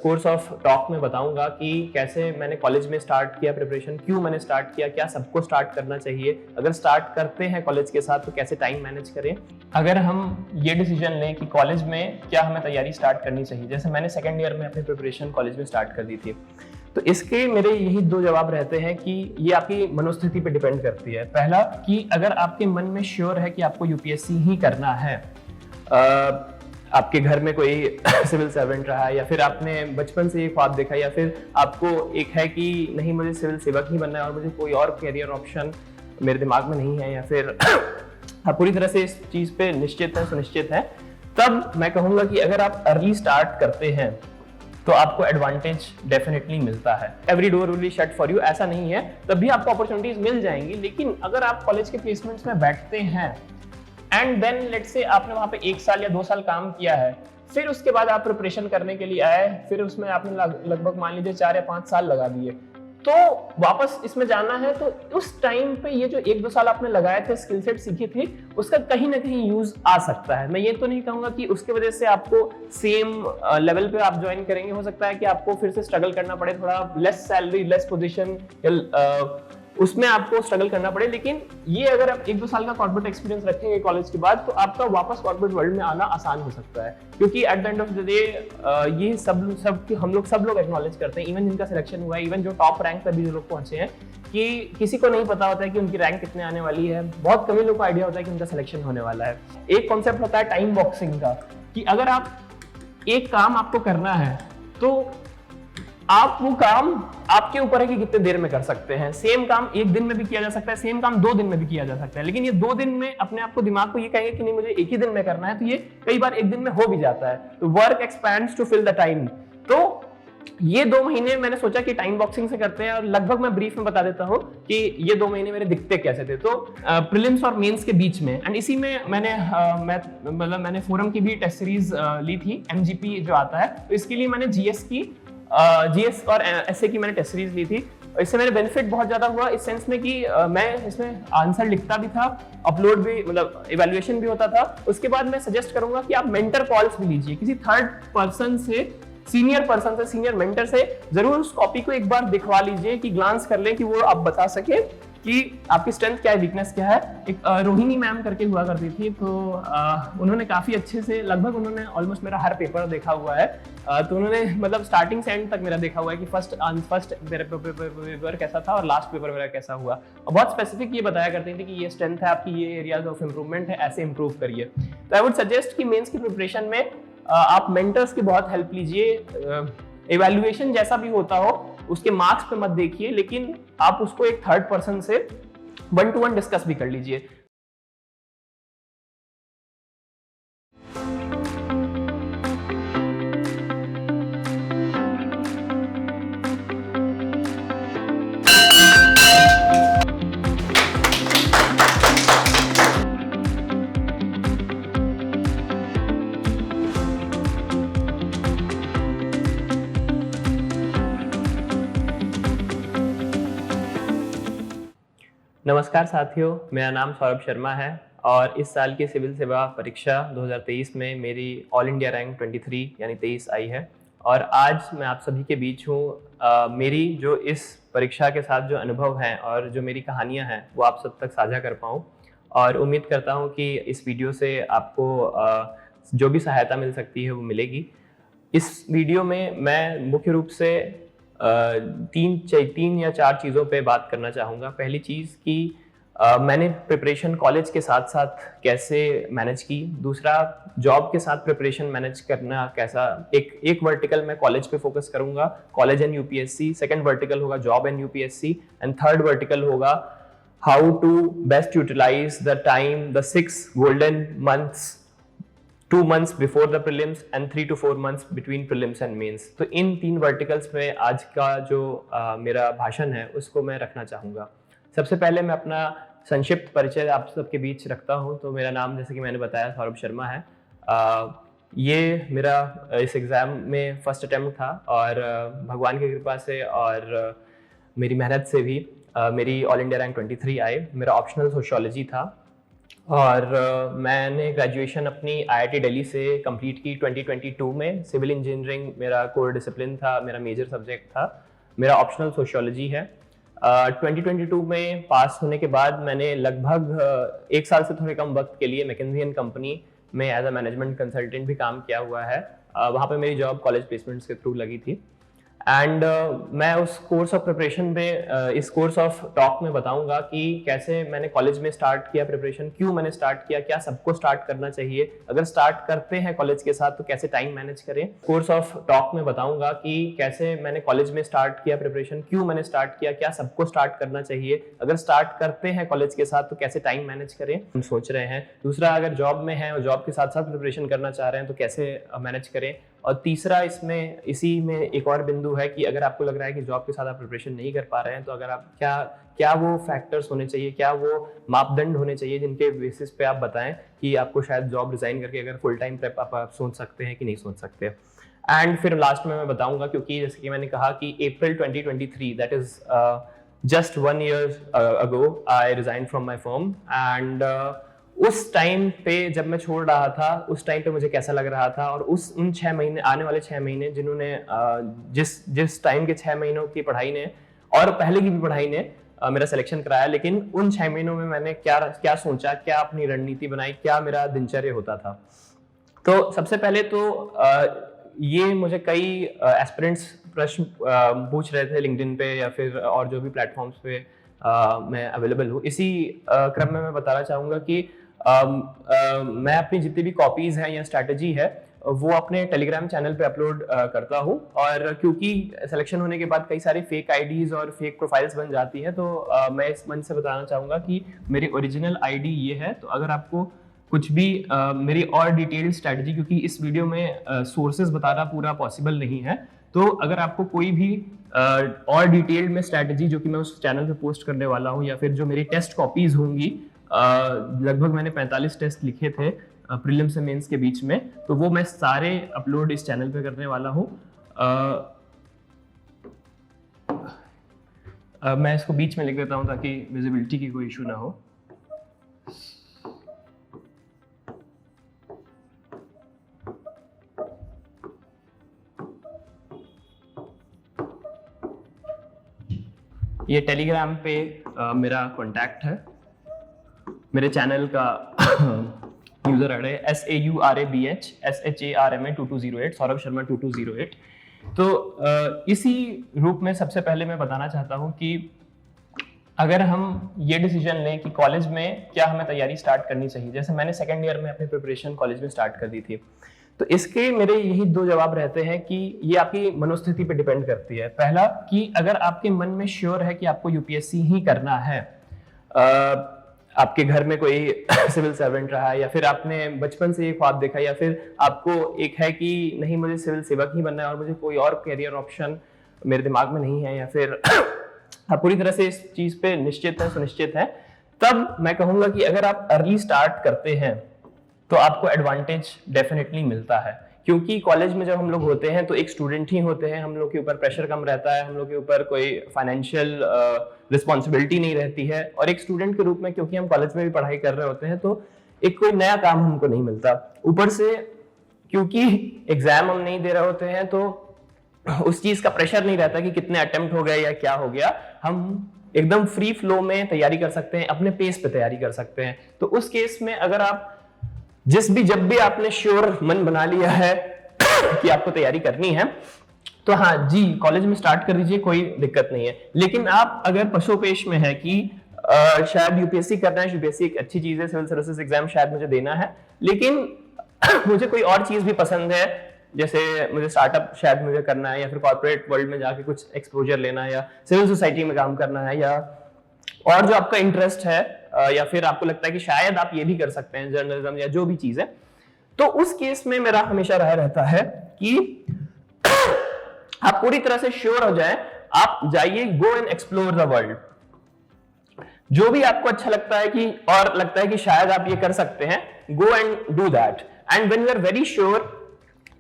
Course of talk में बताऊंगा कि कैसे मैंने कॉलेज में स्टार्ट किया प्रिपरेशन, क्यों मैंने स्टार्ट किया, क्या सबको स्टार्ट करना चाहिए, अगर स्टार्ट करते हैं कॉलेज के साथ तो कैसे टाइम मैनेज करें। अगर हम ये डिसीजन लें कि कॉलेज में क्या हमें तैयारी स्टार्ट करनी चाहिए, जैसे मैंने सेकेंड ईयर में अपनी प्रिपरेशन कॉलेज में स्टार्ट कर दी थी, तो इसके मेरे यही दो जवाब रहते हैं कि ये आपकी मनोस्थिति पे डिपेंड करती है। पहला कि अगर आपके मन में श्योर है कि आपको यूपीएससी ही करना है, आपके घर में कोई सिविल सर्वेंट रहा है या फिर आपने बचपन से ये ख्वाब देखा या फिर आपको एक है कि नहीं मुझे सिविल सेवक ही बनना है और मुझे कोई और कैरियर ऑप्शन मेरे दिमाग में नहीं है, या फिर आप पूरी तरह से इस चीज पे निश्चित है, सुनिश्चित है, तब मैं कहूंगा कि अगर आप अर्ली स्टार्ट करते हैं तो आपको एडवांटेज डेफिनेटली मिलता है। Every door will be shut for you ऐसा नहीं है, तब भी आपको अपॉर्चुनिटीज मिल जाएंगी। लेकिन अगर आप कॉलेज के प्लेसमेंट्स में बैठते हैं एंड देन लेट्स से आपने वहां पे 1 साल या 2 साल काम किया है, फिर उसके बाद आप प्रिपरेशन करने के लिए आए, फिर उसमें आपने लगभग मान लीजिए 4 या 5 साल लगा दिए, तो वापस इसमें जाना है तो उस टाइम पे ये जो 1-2 साल आपने लगाए थे, स्किल सेट सीखे थे, उसका कहीं ना कहीं यूज आ सकता है। मैं ये तो नहीं कहूंगा कि उसके वजह से आपको सेम लेवल पे आप ज्वाइन करेंगे, हो सकता है कि आपको फिर से स्ट्रगल करना पड़े, थोड़ा लेस सैलरी, लेस पोजीशन, उसमें आपको स्ट्रगल करना पड़े। लेकिन ये अगर आप 1-2 साल का कॉर्पोरेट एक्सपीरियंस रखेंगे कॉलेज के बाद, तो आपका वापस कॉर्पोरेट वर्ल्ड में आना आसान हो सकता है, क्योंकि at the end of the day ये हम लोग एक्नॉलेज करते हैं, इवन जिनका सिलेक्शन हुआ है, इवन जो टॉप रैंक पर भी जो लोग पहुंचे हैं, कि किसी को नहीं पता होता है कि उनकी रैंक कितने आने वाली है। बहुत कम ही लोग को आइडिया होता है कि उनका सिलेक्शन होने वाला है। एक कॉन्सेप्ट होता है टाइम बॉक्सिंग का, कि अगर आप एक काम आपको करना है तो आप वो काम आपके ऊपर है कि कितने देर में कर सकते हैं। सेम काम 1 दिन में भी किया जा सकता है, सेम काम 2 दिन में भी किया जा सकता है, लेकिन ये 2 दिन में अपने आप को दिमाग को ये कहेंगे कि नहीं मुझे 1 ही दिन में करना है, तो ये कई बार 1 दिन में हो भी जाता है। तो work expands to fill the time. तो ये 2 महीने मैंने सोचा कि टाइम बॉक्सिंग से करते हैं, और लगभग मैं ब्रीफ में बता देता हूँ कि ये 2 महीने मेरे दिखते कैसे थे। तो प्रीलिम्स और मेंस के बीच में, एंड इसी में मैंने फोरम की भी टेस्ट सीरीज ली थी, एमजीपी जो आता है, तो इसके लिए मैंने जीएस और एसए की मैंने टेस्ट सीरीज ली थी। इससे मेरे बेनिफिट बहुत ज्यादा हुआ इस सेंस में कि मैं इसमें आंसर लिखता भी था, अपलोड भी, मतलब इवैल्यूएशन भी होता था। उसके बाद मैं सजेस्ट करूंगा कि आप मेंटर कॉल्स भी लीजिए, किसी थर्ड पर्सन से, सीनियर मेंटर से जरूर उस कॉपी को एक बार दिखवा लीजिए, कि ग्लांस कर लें, कि वो आप बता सके कि आपकी स्ट्रेंथ क्या है, वीकनेस क्या है। एक रोहिणी मैम करके हुआ करती थी, तो उन्होंने काफी अच्छे से, लगभग उन्होंने ऑलमोस्ट मेरा हर पेपर देखा हुआ है, तो उन्होंने मतलब स्टार्टिंग से एंड तक मेरा देखा हुआ है कि फर्स्ट मेरा पेपर कैसा था और लास्ट पेपर मेरा कैसा हुआ, और बहुत स्पेसिफिक ये बताया करती थी कि ये स्ट्रेंथ है आपकी, ये एरियाज ऑफ इम्प्रूवमेंट है, ऐसे इंप्रूव करिए। तो आई वुड सजेस्ट कि मेंस की प्रिपरेशन में आप मेंटर्स की बहुत हेल्प लीजिए। इवैल्यूएशन जैसा भी होता हो उसके मार्क्स पे मत देखिए, लेकिन आप उसको एक थर्ड पर्सन से 1-to-1 डिस्कस भी कर लीजिए। नमस्कार साथियों, मेरा नाम सौरभ शर्मा है और इस साल की सिविल सेवा परीक्षा 2023 में मेरी ऑल इंडिया रैंक 23 यानी 23 आई है, और आज मैं आप सभी के बीच हूँ। मेरी जो इस परीक्षा के साथ जो अनुभव हैं और जो मेरी कहानियाँ हैं वो आप सब तक साझा कर पाऊँ, और उम्मीद करता हूँ कि इस वीडियो से आपको जो भी सहायता मिल सकती है वो मिलेगी। इस वीडियो में मैं मुख्य रूप से 3 या 4 चीज़ों पे बात करना चाहूँगा। पहली चीज़ कि मैंने प्रिपरेशन कॉलेज के साथ साथ कैसे मैनेज की। दूसरा, जॉब के साथ प्रिपरेशन मैनेज करना कैसा। एक वर्टिकल मैं कॉलेज पे फोकस करूँगा, college and UPSC. Second vertical होगा job and UPSC, and third vertical होगा how to best utilize the time, the 6 golden months, 2 months before the prelims and 3 to 4 months between prelims and mains। तो इन 3 verticals में आज का जो मेरा भाषण है उसको मैं रखना चाहूँगा। सबसे पहले मैं अपना संक्षिप्त परिचय आप सबके बीच रखता हूँ। तो मेरा नाम, जैसे कि मैंने बताया, सौरभ शर्मा है। ये मेरा इस एग्ज़ाम में फर्स्ट अटैम्प्ट था, और भगवान की कृपा से और मेरी मेहनत से भी मेरी ऑल इंडिया रैंक 23 आए। मेरा ऑप्शनल सोशियोलॉजी था, और मैंने ग्रेजुएशन अपनी आईआईटी दिल्ली से कंप्लीट की 2022 में। सिविल इंजीनियरिंग मेरा कोर डिसिप्लिन था, मेरा मेजर सब्जेक्ट था, मेरा ऑप्शनल सोशियोलॉजी है। 2022 में पास होने के बाद मैंने लगभग 1 साल से थोड़े कम वक्त के लिए मैकेंजी एंड कंपनी में एज अ मैनेजमेंट कंसल्टेंट भी काम किया हुआ है। वहाँ पे मेरी जॉब कॉलेज प्लेसमेंट्स के थ्रू लगी थी। एंड मैं उस कोर्स ऑफ प्रिपरेशन में इस कोर्स ऑफ टॉक में बताऊंगा कि कैसे मैंने कॉलेज में स्टार्ट किया प्रिपरेशन, क्यों मैंने स्टार्ट किया, क्या सबको स्टार्ट करना चाहिए, अगर स्टार्ट करते हैं कॉलेज के साथ तो कैसे टाइम मैनेज करें। कोर्स ऑफ टॉक में बताऊंगा कि कैसे मैंने कॉलेज में स्टार्ट किया प्रिपरेशन, क्यों मैंने स्टार्ट किया, क्या सबको स्टार्ट करना चाहिए, अगर स्टार्ट करते हैं कॉलेज के साथ तो कैसे टाइम मैनेज करें हम सोच रहे हैं। दूसरा, अगर जॉब में है और जॉब के साथ साथ प्रिपरेशन करना चाह रहे हैं तो कैसे मैनेज करें। और तीसरा, इसमें इसी में एक और बिंदु है कि अगर आपको लग रहा है कि जॉब के साथ आप प्रिपरेशन नहीं कर पा रहे हैं तो अगर आप क्या वो फैक्टर्स होने चाहिए, क्या वो मापदंड होने चाहिए जिनके बेसिस पे आप बताएं कि आपको शायद जॉब रिजाइन करके अगर फुल टाइम प्रेप आप सोच सकते हैं कि नहीं सोच सकते। एंड फिर लास्ट में मैं बताऊंगा, क्योंकि जैसे कि मैंने कहा कि अप्रैल 2023 that is just 1 year ago I resign from my firm. And उस टाइम पे जब मैं छोड़ रहा था उस टाइम पे मुझे कैसा लग रहा था, और उन 6 महीने, आने वाले 6 महीने जिन्होंने जिस टाइम के 6 महीनों की पढ़ाई ने और पहले की भी पढ़ाई ने मेरा सिलेक्शन कराया, लेकिन उन 6 महीनों में मैंने क्या सोचा, क्या अपनी रणनीति बनाई, क्या मेरा दिनचर्या होता था। तो सबसे पहले तो ये मुझे कई एस्पिरेंट्स प्रश्न पूछ रहे थे लिंक्डइन पे या फिर और जो भी प्लेटफॉर्म्स पे मैं अवेलेबल हूँ। इसी क्रम में मैं बताना चाहूँगा कि मैं अपनी जितनी भी कॉपीज हैं या स्ट्रैटेजी है वो अपने टेलीग्राम चैनल पे अपलोड करता हूँ। और क्योंकि सिलेक्शन होने के बाद कई सारी फेक आईडीज और फेक प्रोफाइल्स बन जाती हैं, तो मैं इस मंच से बताना चाहूँगा कि मेरी ओरिजिनल आईडी ये है। तो अगर आपको कुछ भी मेरी और डिटेल्ड स्ट्रैटेजी, क्योंकि इस वीडियो में सोर्सेज बताना पूरा पॉसिबल नहीं है, तो अगर आपको कोई भी और डिटेल्ड में स्ट्रैटेजी जो कि मैं उस चैनल पे पोस्ट करने वाला हूँ, या फिर जो मेरी टेस्ट कॉपीज होंगी, लगभग मैंने 45 टेस्ट लिखे थे प्रीलिम्स से मेंस के बीच में, तो वो मैं सारे अपलोड इस चैनल पे करने वाला हूँ। मैं इसको बीच में लिख देता हूँ ताकि विजिबिलिटी की कोई इशू ना हो। ये टेलीग्राम पे मेरा कॉन्टैक्ट है, मेरे चैनल का यूजर आईडी है SAURABH सौरभ शर्मा 2208। तो इसी रूप में सबसे पहले मैं बताना चाहता हूँ कि अगर हम ये डिसीजन लें कि कॉलेज में क्या हमें तैयारी स्टार्ट करनी चाहिए, जैसे मैंने सेकेंड ईयर में अपनी प्रिपरेशन कॉलेज में स्टार्ट कर दी थी, तो इसके मेरे यही 2 जवाब रहते हैं कि ये आपकी मनोस्थिति पे डिपेंड करती है। पहला कि अगर आपके मन में श्योर है कि आपको यूपीएससी ही करना है, आपके घर में कोई सिविल सर्वेंट रहा है, या फिर आपने बचपन से ये ख्वाब देखा, या फिर आपको एक है कि नहीं मुझे सिविल सेवक ही बनना है और मुझे कोई और करियर ऑप्शन मेरे दिमाग में नहीं है, या फिर आप पूरी तरह से इस चीज पे निश्चित है, सुनिश्चित है, तब मैं कहूंगा कि अगर आप अर्ली स्टार्ट करते हैं तो आपको एडवांटेज डेफिनेटली मिलता है। क्योंकि कॉलेज में जब हम लोग होते हैं तो एक स्टूडेंट ही होते हैं, हम लोग के ऊपर प्रेशर कम रहता है, हम लोग के ऊपर कोई फाइनेंशियल रिस्पॉन्सिबिलिटी नहीं रहती है, और एक स्टूडेंट के रूप में क्योंकि हम कॉलेज में भी पढ़ाई कर रहे होते हैं तो एक कोई नया काम हमको नहीं मिलता। ऊपर से क्योंकि एग्जाम हम नहीं दे रहे होते हैं तो उस चीज का प्रेशर नहीं रहता कि कितने अटेम्प्ट हो गए या क्या हो गया, हम एकदम फ्री फ्लो में तैयारी कर सकते हैं, अपने पेस पे तैयारी कर सकते हैं। तो उस केस में अगर आप जब भी आपने श्योर मन बना लिया है कि आपको तैयारी करनी है, तो हाँ जी कॉलेज में स्टार्ट कर दीजिए, कोई दिक्कत नहीं है। लेकिन आप अगर पशोपेश में है कि शायद यूपीएससी करना है, यूपीएससी एक अच्छी चीज है, सिविल सर्विसेज एग्जाम शायद मुझे देना है, लेकिन मुझे कोई और चीज भी पसंद है, जैसे मुझे स्टार्टअप शायद मुझे करना है, या फिर कॉर्पोरेट वर्ल्ड में जाके कुछ एक्सपोजर लेना है, या सिविल सोसाइटी में काम करना है, या और जो आपका इंटरेस्ट है, या फिर आपको लगता है कि शायद आप ये भी कर सकते हैं, जर्नलिज्म या जो भी चीज है, तो उस केस में मेरा हमेशा राय रहता है कि आप पूरी तरह से श्योर हो जाएं, आप जाइए, go and explore the world. जो भी आपको अच्छा लगता है कि और लगता है कि शायद आप ये कर सकते हैं, go and do that. And when you are very sure,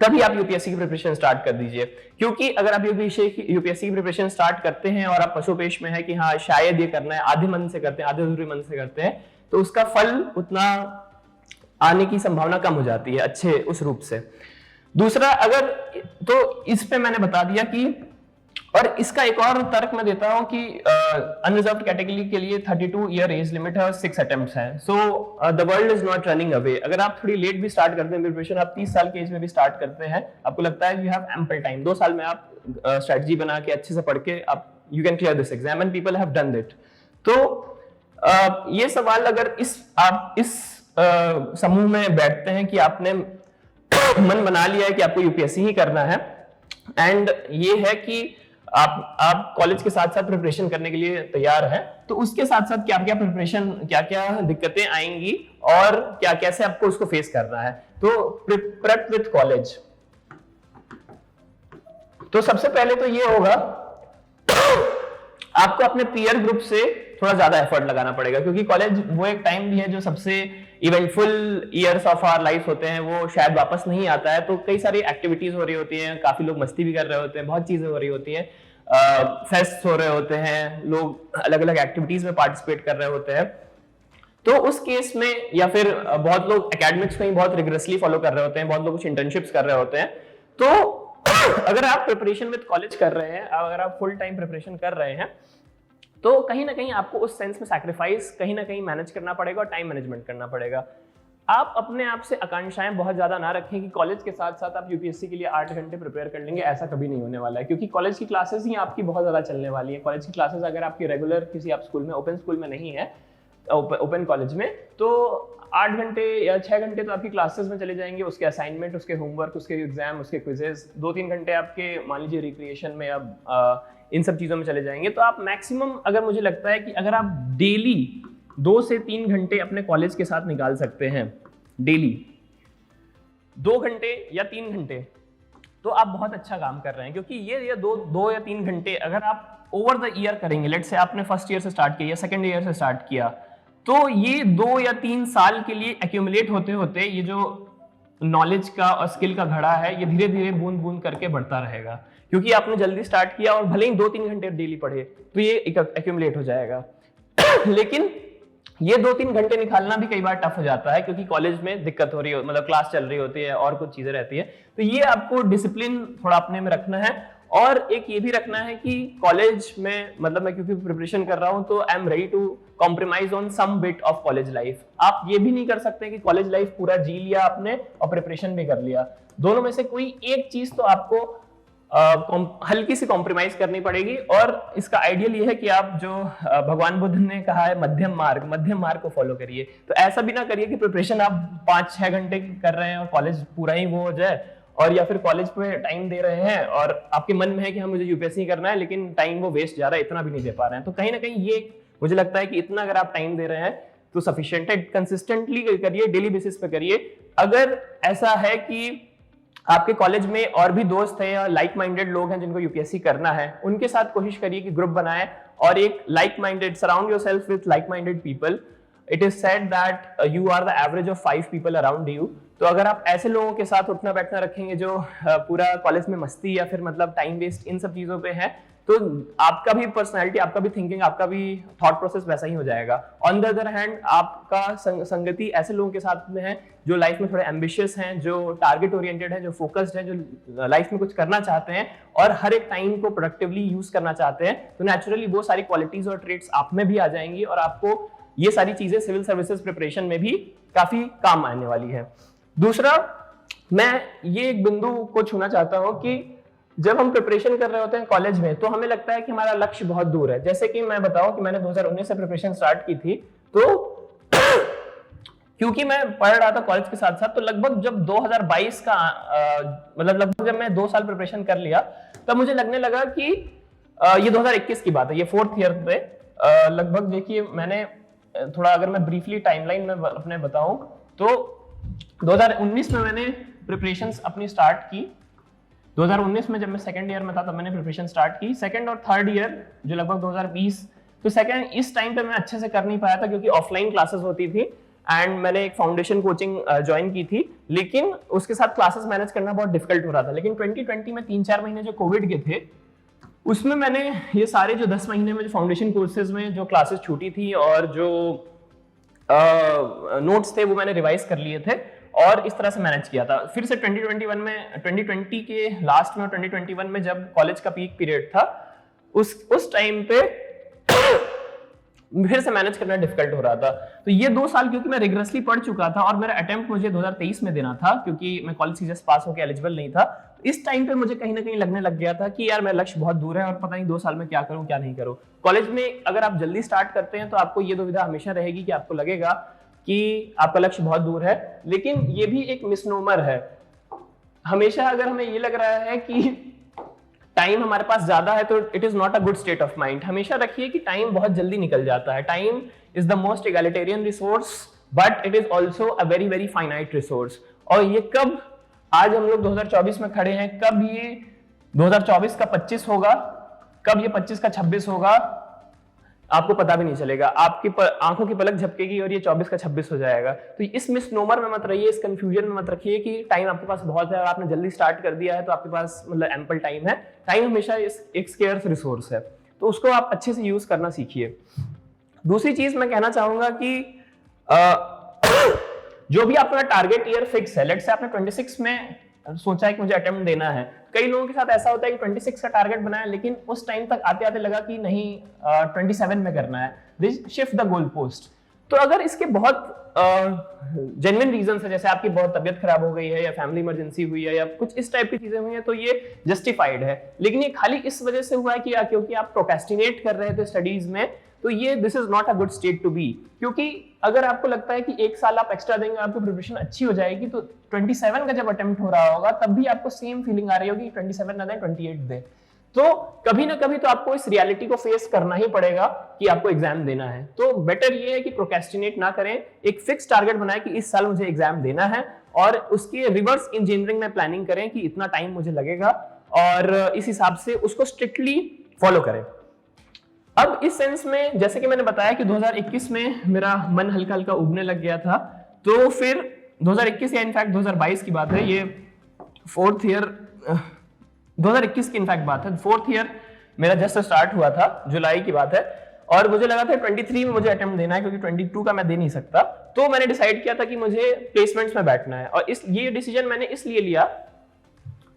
तभी आप यूपीएससी की प्रिपरेशन स्टार्ट कर दीजिए। क्योंकि अगर आप यूपीएससी की प्रिपरेशन स्टार्ट करते हैं और आप पशुपेश में है कि हाँ शायद ये करना है, आधे मन से करते हैं, आधे अधूरे मन से करते हैं, तो उसका फल उतना आने की संभावना कम हो जाती है अच्छे उस रूप से। दूसरा, अगर तो इस पे मैंने बता दिया कि, और इसका एक और तर्क मैं देता हूं कि अनरिजर्व्ड कैटेगरी के लिए 32 ईयर एज लिमिट है और 6 अटेम्प्ट्स हैं। So the world is not running away. अगर आप थोड़ी लेट भी स्टार्ट करते हैं प्रिपरेशन, आप 30 साल के एज में भी स्टार्ट करते हैं, आपको लगता है यू हैव एम्पल टाइम, 2 साल में आप स्ट्रेटजी बना के अच्छे से पढ़ के आप you can clear this exam and people have done it. तो ये सवाल अगर आप इस समूह में बैठते हैं कि आपने मन बना लिया है कि आपको यूपीएससी ही करना है, एंड ये है कि आप कॉलेज के साथ साथ प्रिपरेशन करने के लिए तैयार हैं, तो उसके साथ साथ क्या क्या प्रिपरेशन, क्या क्या दिक्कतें आएंगी और क्या कैसे आपको उसको फेस करना है। तो प्रेप विद कॉलेज, तो सबसे पहले तो ये होगा आपको अपने पीयर ग्रुप से थोड़ा ज्यादा एफर्ट लगाना पड़ेगा, क्योंकि कॉलेज वो एक टाइम भी है जो सबसे eventful years of our life होते हैं, वो शायद वापस नहीं आता है। तो कई सारी एक्टिविटीज हो रही होती हैं, काफी लोग मस्ती भी कर रहे होते हैं, बहुत चीजें हो रही होती हैं, फेस्ट हो रहे होते हैं, लोग अलग अलग एक्टिविटीज में पार्टिसिपेट कर रहे होते हैं। तो उस केस में, या फिर बहुत लोग एकेडमिक्स को ही बहुत रिगरसली फॉलो कर रहे होते हैं, बहुत लोग कुछ इंटर्नशिप्स कर रहे होते हैं। तो अगर आप प्रिपरेशन विद कॉलेज कर रहे हैं, अगर आप फुल टाइम प्रिपरेशन कर रहे हैं, तो कहीं ना कहीं आपको उस सेंस में सैक्रिफाइस कहीं ना कहीं मैनेज करना पड़ेगा और टाइम मैनेजमेंट करना पड़ेगा। आप अपने आप से आकांक्षाएं बहुत ज्यादा ना रखें कि कॉलेज के साथ साथ आप यूपीएससी के लिए 8 घंटे प्रिपेयर कर लेंगे, ऐसा कभी नहीं होने वाला है, क्योंकि कॉलेज की क्लासेस ही आपकी बहुत ज्यादा चलने वाली है। कॉलेज की क्लासेस अगर आपकी रेगुलर किसी आप स्कूल में, ओपन स्कूल में नहीं है, ओपन कॉलेज में, तो 8 घंटे या 6 घंटे तो आपकी क्लासेस में चले जाएंगे, उसके असाइनमेंट, उसके होमवर्क, उसके एग्जाम, उसके क्विजेस, 2-3 घंटे आपके मान लीजिए रिक्रिएशन में, अब इन सब चीजों में चले जाएंगे। तो आप मैक्सिमम, अगर मुझे लगता है कि अगर आप डेली 2 से 3 घंटे अपने कॉलेज के साथ निकाल सकते हैं, डेली 2 घंटे या 3 घंटे, तो आप बहुत अच्छा काम कर रहे हैं। क्योंकि ये 2 या 3 घंटे अगर आप ओवर द ईयर करेंगे, लेट्स से आपने फर्स्ट ईयर से स्टार्ट किया या सेकंड ईयर से स्टार्ट किया, तो ये 2 या 3 साल के लिए एक्यूमुलेट होते होते ये जो नॉलेज का और स्किल का घड़ा है, ये धीरे धीरे बूंद बूंद करके बढ़ता रहेगा। क्योंकि आपने जल्दी स्टार्ट किया और भले ही 2-3 घंटे डेली पढ़े, तो ये एक्यूमुलेट हो जाएगा। लेकिन ये 2-3 घंटे निकालना भी कई बार टफ हो जाता है, क्योंकि कॉलेज में दिक्कत हो रही हो, मतलब क्लास चल रही होती है और कुछ चीजें रहती है। तो ये आपको डिसिप्लिन थोड़ा अपने में रखना है, और एक ये भी रखना है कि कॉलेज में, मतलब मैं क्योंकि प्रिपरेशन कर रहा हूं, तो I am ready to compromise on some bit of college life. आप ये भी नहीं कर सकते कि कॉलेज लाइफ पूरा जी लिया आपने और प्रिपरेशन भी कर लिया। दोनों में से कोई एक चीज तो आपको हल्की सी कॉम्प्रोमाइज करनी पड़ेगी। और इसका आइडियल ये है कि आप जो भगवान बुद्ध ने कहा है मध्यम मार्ग को फॉलो करिए। तो ऐसा भी ना करिए कि प्रिपरेशन आप 5-6 घंटे कर रहे हैं और कॉलेज पूरा ही वो हो जाए, और या फिर कॉलेज पे टाइम दे रहे हैं और आपके मन में है कि हाँ मुझे यूपीएससी करना है, लेकिन टाइम वो वेस्ट जा रहा है, इतना भी नहीं दे पा रहे हैं। तो कहीं ना कहीं ये मुझे लगता है कि इतना अगर आप टाइम दे रहे हैं तो सफिशिएंट है। कंसिस्टेंटली करिए, डेली बेसिस पे करिए। अगर ऐसा है कि आपके कॉलेज में और भी दोस्त हैं या लाइक माइंडेड लोग हैं जिनको यूपीएससी करना है, उनके साथ कोशिश करिए कि ग्रुप बनाएं और एक like minded, surround yourself with like minded people. It is said that you are the average of 5 people around you. तो अगर आप ऐसे लोगों के साथ उठना बैठना रखेंगे जो पूरा कॉलेज में मस्ती या फिर मतलब टाइम वेस्ट इन सब चीजों पे है, तो आपका भी पर्सनैलिटी, आपका भी थिंकिंग, आपका भी थॉट प्रोसेस वैसा ही हो जाएगा। ऑन द अदर हैंड, आपका संगति ऐसे लोगों के साथ में है जो लाइफ में थोड़े एम्बिशियस हैं, जो टारगेट ओरिएंटेड है, जो फोकस्ड है, जो लाइफ में कुछ करना चाहते हैं और हर एक टाइम को प्रोडक्टिवली यूज करना चाहते हैं। तो नेचुरली वो सारी क्वालिटीज और ट्रेट्स आप में भी आ जाएंगी और आपको ये सारी चीजें सिविल सर्विसेज प्रिपरेशन में भी काफी काम आने वाली है। दूसरा, मैं ये एक बिंदु को छूना चाहता हूं कि जब हम प्रिपरेशन कर रहे होते हैं कॉलेज में, तो हमें लगता है कि हमारा लक्ष्य बहुत दूर है। जैसे कि मैं बताऊं कि मैंने 2019 से प्रिपरेशन स्टार्ट की थी, तो क्योंकि मैं पढ़ रहा था कॉलेज के साथ साथ, तो लगभग जब 2022 का मतलब लगभग जब मैं 2 साल प्रिपरेशन कर लिया, तब मुझे लगने लगा कि ये 2021 की बात है, ये 4th ईयर पे लगभग। देखिए, मैंने थोड़ा अगर मैं ब्रीफली टाइमलाइन में अपने बताऊं तो 2019 में मैंने प्रिपरेशंस अपनी स्टार्ट की। 2019 में जब मैं सेकंड ईयर में था तब मैंने प्रिपरेशन स्टार्ट की। सेकंड और थर्ड ईयर जो लगभग 2020, तो सेकंड इस टाइम पे मैं अच्छे से कर नहीं पाया था क्योंकि ऑफलाइन क्लासेस होती थी एंड मैंने एक फाउंडेशन कोचिंग ज्वाइन की थी, लेकिन उसके साथ क्लासेस मैनेज करना बहुत डिफिकल्ट हो रहा था। लेकिन 2020 में 3-4 महीने जो कोविड के थे, उसमें मैंने ये सारे जो 10 महीने में जो फाउंडेशन कोर्सेज में जो क्लासेस छूटी थी और जो नोट्स थे वो मैंने रिवाइज कर लिए थे और इस तरह से मैनेज किया था। फिर से 2020 के लास्ट में और 2021 में जब कॉलेज का पीक पीरियड था उस टाइम पे फिर से मैनेज करना डिफिकल्ट हो रहा था। तो ये 2 साल क्योंकि मैं रिग्रेसली पढ़ चुका था और मेरा अटेम्प्ट मुझे 2023 में देना था क्योंकि मैं कॉलेज सीजन पास होकर एलिजिबल नहीं था, इस टाइम पे मुझे कहीं ना कहीं लगने लग गया था कि यार मेरा लक्ष्य बहुत दूर है और पता नहीं 2 साल में क्या करूं क्या नहीं करूं। कॉलेज में अगर आप जल्दी स्टार्ट करते हैं तो आपको ये दुविधा हमेशा रहेगी कि आपको लगेगा कि आपका लक्ष्य बहुत दूर है, लेकिन ये भी एक मिसनोमर है। हमेशा अगर हमें ये लग रहा है कि टाइम हमारे पास ज्यादा है तो it is not a good state of mind. हमेशा रखिए कि टाइम बहुत जल्दी निकल जाता है। Time is the most egalitarian resource but it is also a very very finite resource. और ये कब, आज हम लोग 2024 में खड़े हैं, कब ये 2024 का 25 होगा, कब ये 25 का 26 होगा, आपको पता भी नहीं चलेगा। आपकी आंखों की पलक झपकेगी और ये 24 का 26 हो जाएगा। तो इस मिसनोमर में मत रहिए, इस कंफ्यूजन में मत रखिए कि टाइम आपके पास बहुत है और आपने जल्दी स्टार्ट कर दिया है तो आपके पास मतलब एम्पल टाइम है। टाइम हमेशा एक स्केर्स रिसोर्स है, तो उसको आप अच्छे से यूज करना सीखिए। दूसरी चीज मैं कहना चाहूंगा कि जो भी आपका टारगेट ईयर फिक्स है, लेट्स से आपने 26 में सोचा है कि मुझे अटेम्प्ट देना है। कई लोगों के साथ ऐसा होता है कि 26 का टारगेट बनाया लेकिन उस टाइम तक आते आते लगा कि नहीं 27 में करना है, this shift the goal post. तो अगर इसके बहुत जेन्युइन रीजन है, जैसे आपकी बहुत तबीयत खराब हो गई है या फैमिली इमरजेंसी हुई है या कुछ इस टाइप की चीजें हुई है, तो ये जस्टिफाइड है। लेकिन ये खाली इस वजह से हुआ है कि क्योंकि आप प्रोक्रेस्टिनेट कर रहे थे स्टडीज में, तो ये this is not a good state to be. क्योंकि अगर आपको लगता है कि 1 साल आप एक्स्ट्रा देंगे आपकी प्रिपरेशन अच्छी हो जाएगी, तो 27 का जब अटेम्प्ट हो रहा होगा तब भी आपको सेम फीलिंग आ रही होगी 27 ना दें 28 दे। तो कभी ना कभी तो आपको इस रियलिटी को फेस करना ही पड़ेगा कि आपको एग्जाम देना है। तो बेटर ये है कि प्रोक्रेस्टिनेट ना करें, एक फिक्स टारगेट बनाएं कि इस साल मुझे एग्जाम देना है और उसके रिवर्स इंजीनियरिंग में प्लानिंग करें कि इतना टाइम मुझे लगेगा और इस हिसाब से उसको स्ट्रिक्टली फॉलो करें। अब इस सेंस में जैसे कि मैंने बताया कि 2021 में मेरा मन हल्का हल्का उबने लग गया था, तो फिर 2021 या इनफैक्ट 2022 की बात है, ये 4th ईयर 2021 की इनफैक्ट बात है, 4th ईयर मेरा जस्ट स्टार्ट हुआ था, जुलाई की बात है, और मुझे लगा था 23 में मुझे अटेम्प्ट देना है क्योंकि 22 का मैं दे नहीं सकता। तो मैंने डिसाइड किया था कि मुझे प्लेसमेंट्स में बैठना है और ये डिसीजन मैंने इसलिए लिया।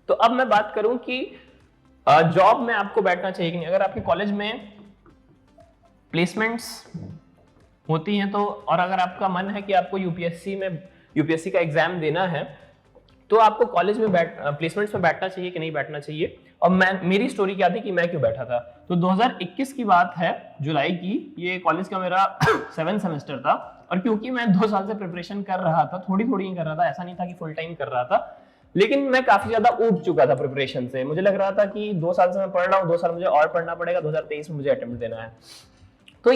तो अब मैं बात करूं कि जॉब में आपको बैठना चाहिए कि नहीं। अगर आपके कॉलेज में प्लेसमेंट्स होती हैं तो, और अगर आपका मन है कि आपको यूपीएससी का एग्जाम देना है, तो आपको कॉलेज में प्लेसमेंट्स में बैठना चाहिए कि नहीं बैठना चाहिए। और मेरी स्टोरी क्या थी कि मैं क्यों बैठा था। तो 2021 की बात है, जुलाई की, ये कॉलेज का मेरा 7th सेमेस्टर था और क्योंकि मैं 2 साल से प्रिपरेशन कर रहा था, थोड़ी थोड़ी ही कर रहा था, ऐसा नहीं था कि फुल टाइम कर रहा था, लेकिन मैं काफी ज्यादा ऊब चुका था प्रिपरेशन से। मुझे लग रहा था कि 2 साल से मैं पढ़ रहा हूँ, 2 साल मुझे और पढ़ना पड़ेगा, 2023 में मुझे अटेम्प्ट देना है। तो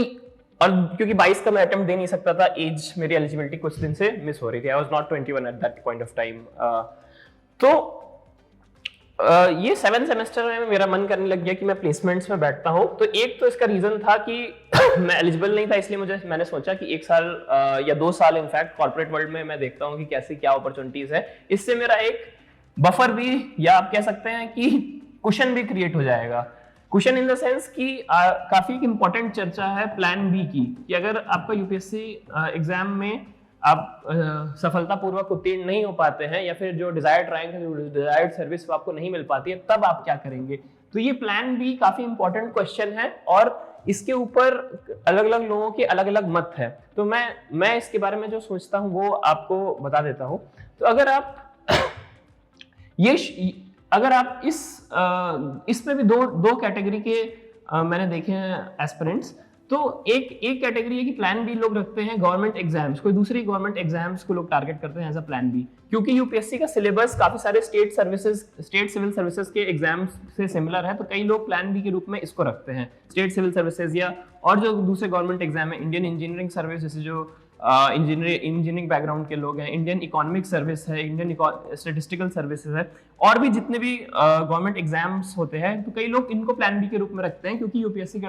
और क्योंकि 22 का मैं अटेम्प्ट दे नहीं सकता था, एज मेरी एलिजिबिलिटी कुछ दिन से मिस हो रही थी, I was not 21 at that point of time. तो ये 7th सेमेस्टर में मेरा मन करने लग गया कि मैं प्लेसमेंट्स में बैठता हूँ। तो एक तो इसका रीजन था कि मैं एलिजिबल नहीं था, इसलिए मैंने सोचा कि 1 साल या 2 साल इनफैक्ट कॉर्पोरेट वर्ल्ड में मैं देखता हूँ कि कैसी क्या अपॉर्चुनिटीज है। इससे मेरा एक बफर भी, या आप कह सकते हैं कि कुशन भी क्रिएट हो जाएगा। कुशन इन द सेंस कि काफी एक इंपॉर्टेंट चर्चा है प्लान बी की, कि अगर आपका यूपीएससी एग्जाम में आप सफलतापूर्वक उत्तीर्ण नहीं हो पाते हैं या फिर जो डिजायर्ड रैंक है, जो डिजायर्ड सर्विस आपको नहीं मिल पाती है, तब आप क्या करेंगे। तो ये प्लान बी काफी इंपॉर्टेंट क्वेश्चन है और इसके ऊपर अलग अलग लोगों के अलग अलग मत है। तो मैं इसके बारे में जो सोचता हूँ वो आपको बता देता हूँ। तो अगर आप इसमें भी दो कैटेगरी के मैंने देखे हैं एस्पिरेंट्स। तो एक कैटेगरी है कि प्लान बी लोग रखते हैं गवर्नमेंट एग्जाम्स, कोई दूसरी गवर्नमेंट एग्जाम्स को लोग टारगेट करते हैं एज अ प्लान बी, क्योंकि यूपीएससी का सिलेबस काफी सारे स्टेट सिविल सर्विसेज के एग्जाम्स से सिमिलर है। तो कई लोग प्लान बी के रूप में इसको रखते हैं, स्टेट सिविल सर्विसेज या और जो दूसरे गवर्नमेंट एग्जाम है, इंडियन इंजीनियरिंग सर्विस, जैसे जो इंजीनियरिंग बैकग्राउंड के लोग हैं, इंडियन इकोनॉमिक सर्विस है, इंडियन स्टैटिस्टिकल सर्विसेज है, और भी जितने भी गवर्नमेंट एग्जाम्स होते हैं, तो कई लोग इनको प्लान बी के रूप में रखते हैं, क्योंकि यूपीएससी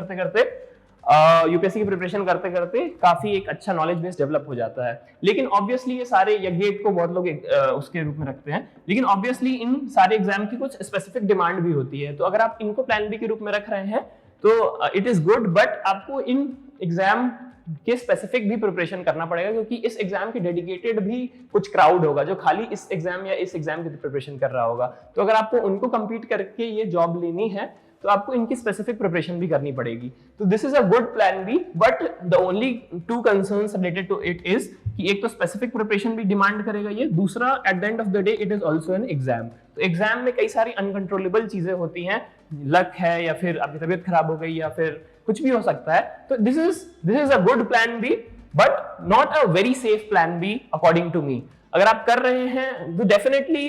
की प्रिपरेशन करते करते काफी एक अच्छा नॉलेज बेस डेवलप हो जाता है। लेकिन ऑब्वियसली ये सारे, या गेट को बहुत लोग उसके रूप में रखते हैं, लेकिन ऑब्वियसली इन सारे एग्जाम की कुछ स्पेसिफिक डिमांड भी होती है। तो अगर आप इनको प्लान बी के रूप में रख रहे हैं तो इट इज गुड, बट आपको इन एग्जाम के स्पेसिफिक भी प्रिपरेशन करना पड़ेगा, क्योंकि इस एग्जाम की डेडिकेटेड भी कुछ क्राउड होगा जो खाली इस एग्जाम या इस एग्जाम की प्रिपरेशन कर रहा होगा। तो अगर आपको उनको compete करके ये जॉब लेनी है तो आपको इनकी स्पेसिफिक प्रिपरेशन भी करनी पड़ेगी। तो this is a good plan B, but the only 2 concerns related to it is कि एक तो स्पेसिफिक प्रिपरेशन भी डिमांड करेगा ये, दूसरा at the end of the day it is also an exam. तो एग्जाम में कई सारी अनकंट्रोलेबल चीजें होती हैं, लक है या फिर आपकी तबीयत खराब हो गई या फिर कुछ भी हो सकता है। तो this is a good plan B, but not a very safe plan B according to me. अगर आप कर रहे हैं तो डेफिनेटली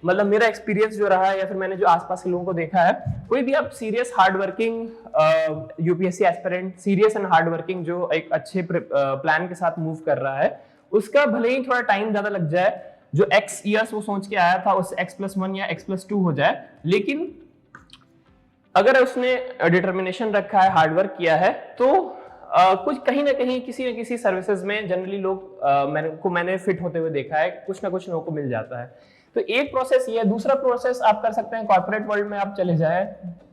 मतलब मेरा एक्सपीरियंस जो रहा है या फिर मैंने जो आसपास के लोगों को देखा है, कोई भी आप serious hard working UPSC aspirant, serious and hard working जो एक अच्छे प्लान के साथ मूव कर रहा है, उसका भले ही थोड़ा टाइम ज्यादा लग जाए, जो x ईयर्स वो सोच के आया था उस x+1 या x+2 हो जाए, लेकिन अगर उसने डिटर्मिनेशन रखा है, हार्डवर्क किया है, तो कुछ कहीं ना कहीं किसी न किसी सर्विसेज में जनरली लोग मैंने फिट होते हुए देखा है, कुछ ना कुछ लोगों को मिल जाता है। तो एक प्रोसेस ये है। दूसरा प्रोसेस आप कर सकते हैं, कॉर्पोरेट वर्ल्ड में आप चले जाए,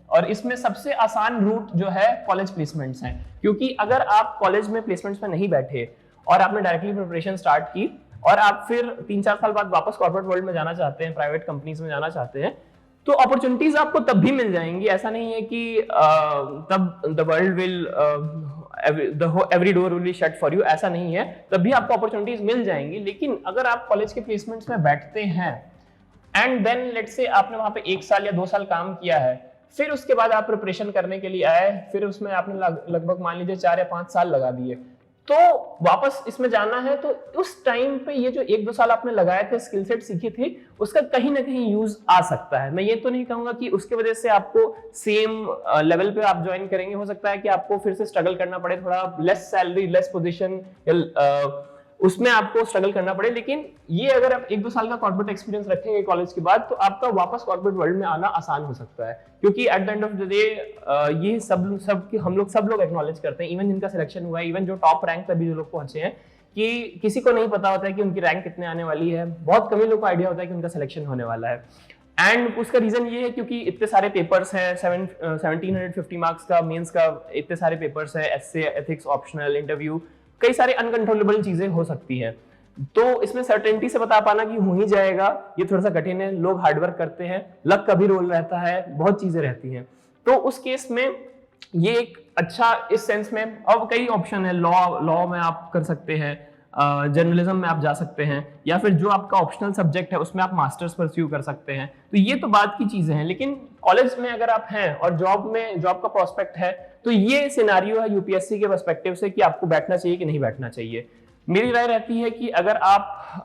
और इसमें सबसे आसान रूट जो है कॉलेज प्लेसमेंट्स हैं, क्योंकि अगर आप कॉलेज में प्लेसमेंट्स में नहीं बैठे और आपने डायरेक्टली प्रिपरेशन स्टार्ट की और आप फिर 3-4 साल बाद वापस कॉर्पोरेट वर्ल्ड में जाना चाहते हैं, प्राइवेट कंपनीज में जाना चाहते हैं, तो अपॉर्चुनिटीज आपको तब भी मिल जाएंगी। ऐसा नहीं है कि तब the world will every door will be shut for you, ऐसा नहीं है, तब भी आपको अपॉर्चुनिटीज मिल जाएंगी। लेकिन अगर आप कॉलेज के प्लेसमेंट्स में बैठते हैं एंड देन लेट्स से आपने वहां पे 1 साल या 2 साल काम किया है, फिर उसके बाद आप प्रिपरेशन करने के लिए आए, फिर उसमें आपने लगभग मान लीजिए 4 या 5 साल लगा दिए, तो वापस इसमें जाना है, तो उस टाइम पे ये जो 1-2 साल आपने लगाए थे, स्किल सेट सीखे थे, उसका कहीं ना कहीं यूज आ सकता है। मैं ये तो नहीं कहूंगा कि उसके वजह से आपको सेम लेवल पे आप ज्वाइन करेंगे, हो सकता है कि आपको फिर से स्ट्रगल करना पड़े, थोड़ा लेस सैलरी, लेस पोजीशन, उसमें आपको स्ट्रगल करना पड़े। लेकिन ये अगर आप 1-2 साल का कॉर्पोरेट एक्सपीरियंस रखेंगे कॉलेज के बाद, तो आपका वापस कॉर्पोरेट वर्ल्ड में आना आसान हो सकता है, क्योंकि at the end of the day ये सब लोग एक्नॉलेज करते हैं, इवन जिनका सिलेक्शन हुआ है, इवन जो टॉप रैंक पे भी जो लोग पहुंचे हैं, कि किसी को नहीं पता होता है कि उनकी रैंक कितने आने वाली है, बहुत कम ही लोगों को आइडिया होता है कि उनका सिलेक्शन होने वाला है। एंड उसका रीजन ये है क्योंकि इतने सारे पेपर्स हैं, 1750 मार्क्स का मेंस का, इतने सारे पेपर्स है, एस्से, एथिक्स, ऑप्शनल, इंटरव्यू, कई सारे अनकंट्रोलेबल चीजें हो सकती हैं। तो इसमें सर्टेनिटी से बता पाना कि हो ही जाएगा, ये थोड़ा सा कठिन है। लोग हार्डवर्क करते हैं, लक का भी रोल रहता है, बहुत चीजें रहती हैं। तो उस केस में ये एक अच्छा, इस सेंस में अब कई ऑप्शन है, लॉ में आप कर सकते हैं, जर्नलिज्म में आप जा सकते हैं, या फिर जो आपका ऑप्शनल सब्जेक्ट है उसमें आप मास्टर्स परस्यू कर सकते हैं। तो ये तो बात की चीजें हैं, लेकिन कॉलेज में अगर आप हैं और जॉब का प्रोस्पेक्ट है, तो ये सिनेरियो है यूपीएससी के पर्सपेक्टिव से कि आपको बैठना चाहिए कि नहीं बैठना चाहिए। मेरी राय रहती है कि अगर आप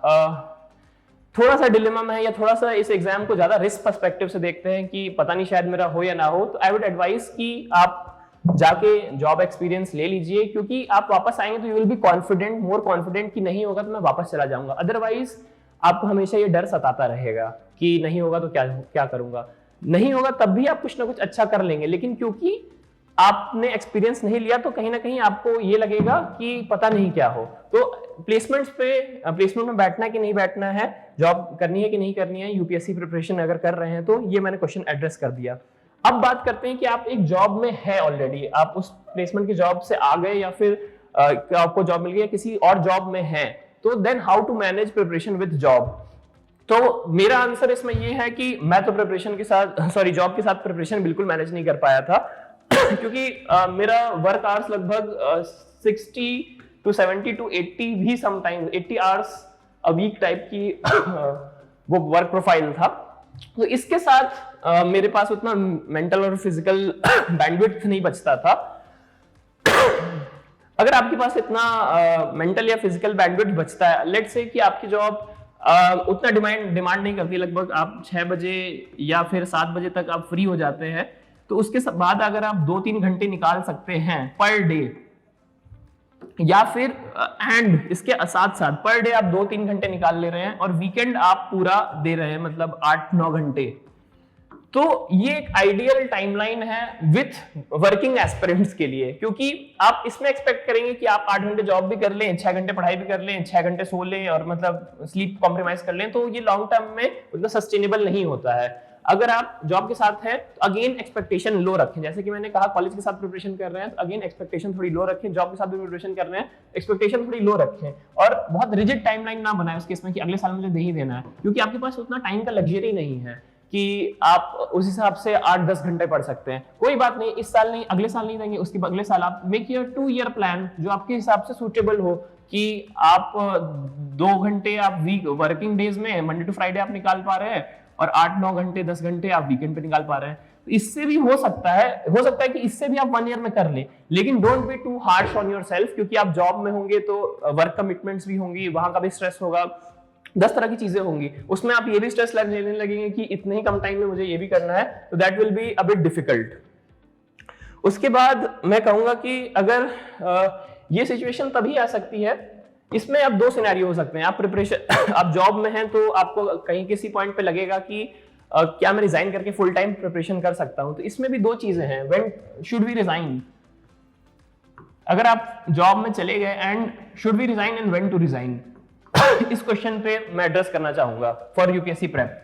थोड़ा सा डिलेमा में है या थोड़ा सा इस एग्जाम को ज्यादा रिस्क पर्सपेक्टिव से देखते हैं कि पता नहीं शायद मेरा हो या ना हो, तो आई वुड एडवाइस कि आप जाके जॉब एक्सपीरियंस ले लीजिए, क्योंकि आप वापस आएंगे तो you will be confident, more confident कि नहीं होगा तो मैं वापस चला जाऊंगा। अदरवाइज आपको हमेशा ये डर सताता रहेगा कि नहीं होगा तो क्या करूंगा। नहीं होगा तब भी आप कुछ ना कुछ अच्छा कर लेंगे, लेकिन क्योंकि आपने एक्सपीरियंस नहीं लिया तो कहीं ना कहीं आपको ये लगेगा कि पता नहीं क्या हो। तो प्लेसमेंट में बैठना कि नहीं बैठना है, जॉब करनी है कि नहीं करनी है, यूपीएससी प्रिपरेशन अगर कर रहे हैं तो ये मैंने क्वेश्चन एड्रेस कर दिया। अब बात करते हैं कि आप एक जॉब में है ऑलरेडी, आप उस प्लेसमेंट की जॉब से आ गए या फिर आपको जॉब मिल गई, किसी और जॉब में है, तो then how to manage preparation with job. तो मेरा आंसर इसमें ये है कि मैं तो जॉब के साथ प्रिपरेशन बिल्कुल मैनेज नहीं कर पाया था क्योंकि मेरा वर्क आवर्स लगभग 60 to 70 to 80 भी sometimes 80 hours a weak type की वो वर्क प्रोफाइल था। तो इसके साथ मेरे पास उतना मेंटल और फिजिकल बैंडविड्थ नहीं बचता था। अगर आपके पास इतना मेंटल या फिजिकल बैंडविड्थ बचता है, लेट्स से कि आपकी जॉब उतना डिमांड नहीं करती, लगभग आप 6 बजे या फिर 7 बजे तक आप फ्री हो जाते हैं, तो उसके बाद अगर आप 2-3 घंटे निकाल सकते हैं पर डे, या फिर एंड इसके साथ साथ पर डे आप 2-3 घंटे निकाल ले रहे हैं और वीकेंड आप पूरा दे रहे हैं, मतलब 8-9 घंटे, तो ये एक आइडियल टाइमलाइन है विथ वर्किंग एस्पिरेंट्स के लिए। क्योंकि आप इसमें एक्सपेक्ट करेंगे कि आप 8 घंटे जॉब भी कर लें, 6 घंटे पढ़ाई भी कर लें, 6 घंटे सो लें और मतलब स्लीप कॉम्प्रोमाइज कर लें, तो ये लॉन्ग टर्म में उतना सस्टेनेबल नहीं होता है। अगर आप जॉब के साथ हैं तो अगेन एक्सपेक्टेशन लो रखें, जैसे कि मैंने कहा कॉलेज के साथ प्रिपरेशन कर रहे हैं तो अगेन एक्सपेक्टेशन थोड़ी लो रखें, जॉब के साथ भी प्रिपरेशन कर रहे हैं एक्सपेक्टेशन थोड़ी लो रखें, और बहुत रिजिड टाइमलाइन ना बनाएं उस केस में कि अगले साल मुझे दे ही देना है, क्योंकि आपके पास उतना टाइम का लग्जरी नहीं है कि आप उस हिसाब से 8-10 घंटे पढ़ सकते हैं। कोई बात नहीं, इस साल नहीं, अगले साल नहीं देंगे, उसके अगले साल आप मेक योर 2 ईयर प्लान जो आपके हिसाब से सूटेबल हो, कि आप 2 घंटे आप वीक वर्किंग डेज में मंडे टू फ्राइडे आप निकाल पा रहे हैं और 8-9 घंटे 10 घंटे आप वीकेंड पे निकाल पा रहे हैं। तो इससे भी हो सकता है कि इससे भी आप 1 ईयर में कर ले, लेकिन don't be too harsh on your self, क्योंकि आप जॉब में होंगे तो वर्क कमिटमेंट्स भी होंगी, वहां का भी स्ट्रेस होगा, 10 तरह की चीजें होंगी, उसमें आप ये भी स्ट्रेस लेने लगेंगे कि इतने ही कम टाइम में मुझे ये भी करना है, तो that will be a bit difficult. उसके बाद मैं कहूंगा कि अगर ये सिचुएशन तभी आ सकती है, इसमें अब 2 सिनेरियो हो सकते हैं। आप प्रिपरेशन आप जॉब में हैं तो आपको कहीं किसी पॉइंट पे लगेगा कि क्या मैं रिजाइन करके फुल टाइम प्रिपरेशन कर सकता हूं, तो इसमें भी 2 चीजें हैं, व्हेन शुड वी रिजाइन, अगर आप जॉब में चले गए and should we resign and when to resign, इस क्वेश्चन पे मैं एड्रेस करना चाहूंगा फॉर यूपीएससी प्रेप।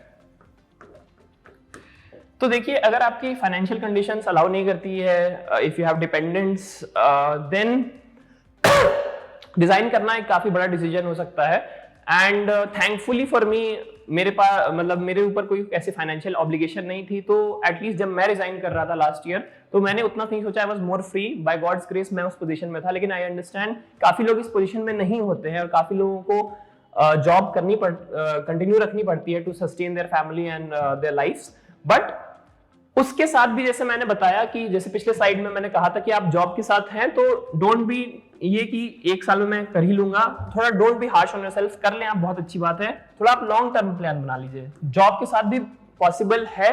तो देखिए, अगर आपकी फाइनेंशियल कंडीशंस अलाउ नहीं करती है, if you have dependents, then design करना एक काफी बड़ा डिसीजन हो सकता है। एंड थैंकफुली फॉर मी, मेरे पास मतलब मेरे ऊपर कोई ऐसी फाइनेंशियल ऑब्लिगेशन नहीं थी, तो एटलीस्ट जब मैं रिजाइन कर रहा था लास्ट ईयर तो मैंने उतना नहीं सोचा, I was more free, by God's grace मैं उस पोजीशन में था। लेकिन आई अंडरस्टैंड काफी लोग इस पोजीशन में नहीं होते हैं और काफी लोगों को जॉब कंटिन्यू रखनी पड़ती है to sustain their family and their lifes. But उसके साथ भी, जैसे मैंने बताया कि जैसे पिछले स्लाइड में मैंने कहा था कि आप जॉब के साथ हैं तो डोंट बी ये कि 1 साल में मैं कर ही लूंगा, थोड़ा don't be harsh on yourself, कर लें आप, बहुत अच्छी बात है, थोड़ा आप लॉन्ग टर्म प्लान बना लीजिए। जॉब के साथ भी पॉसिबल है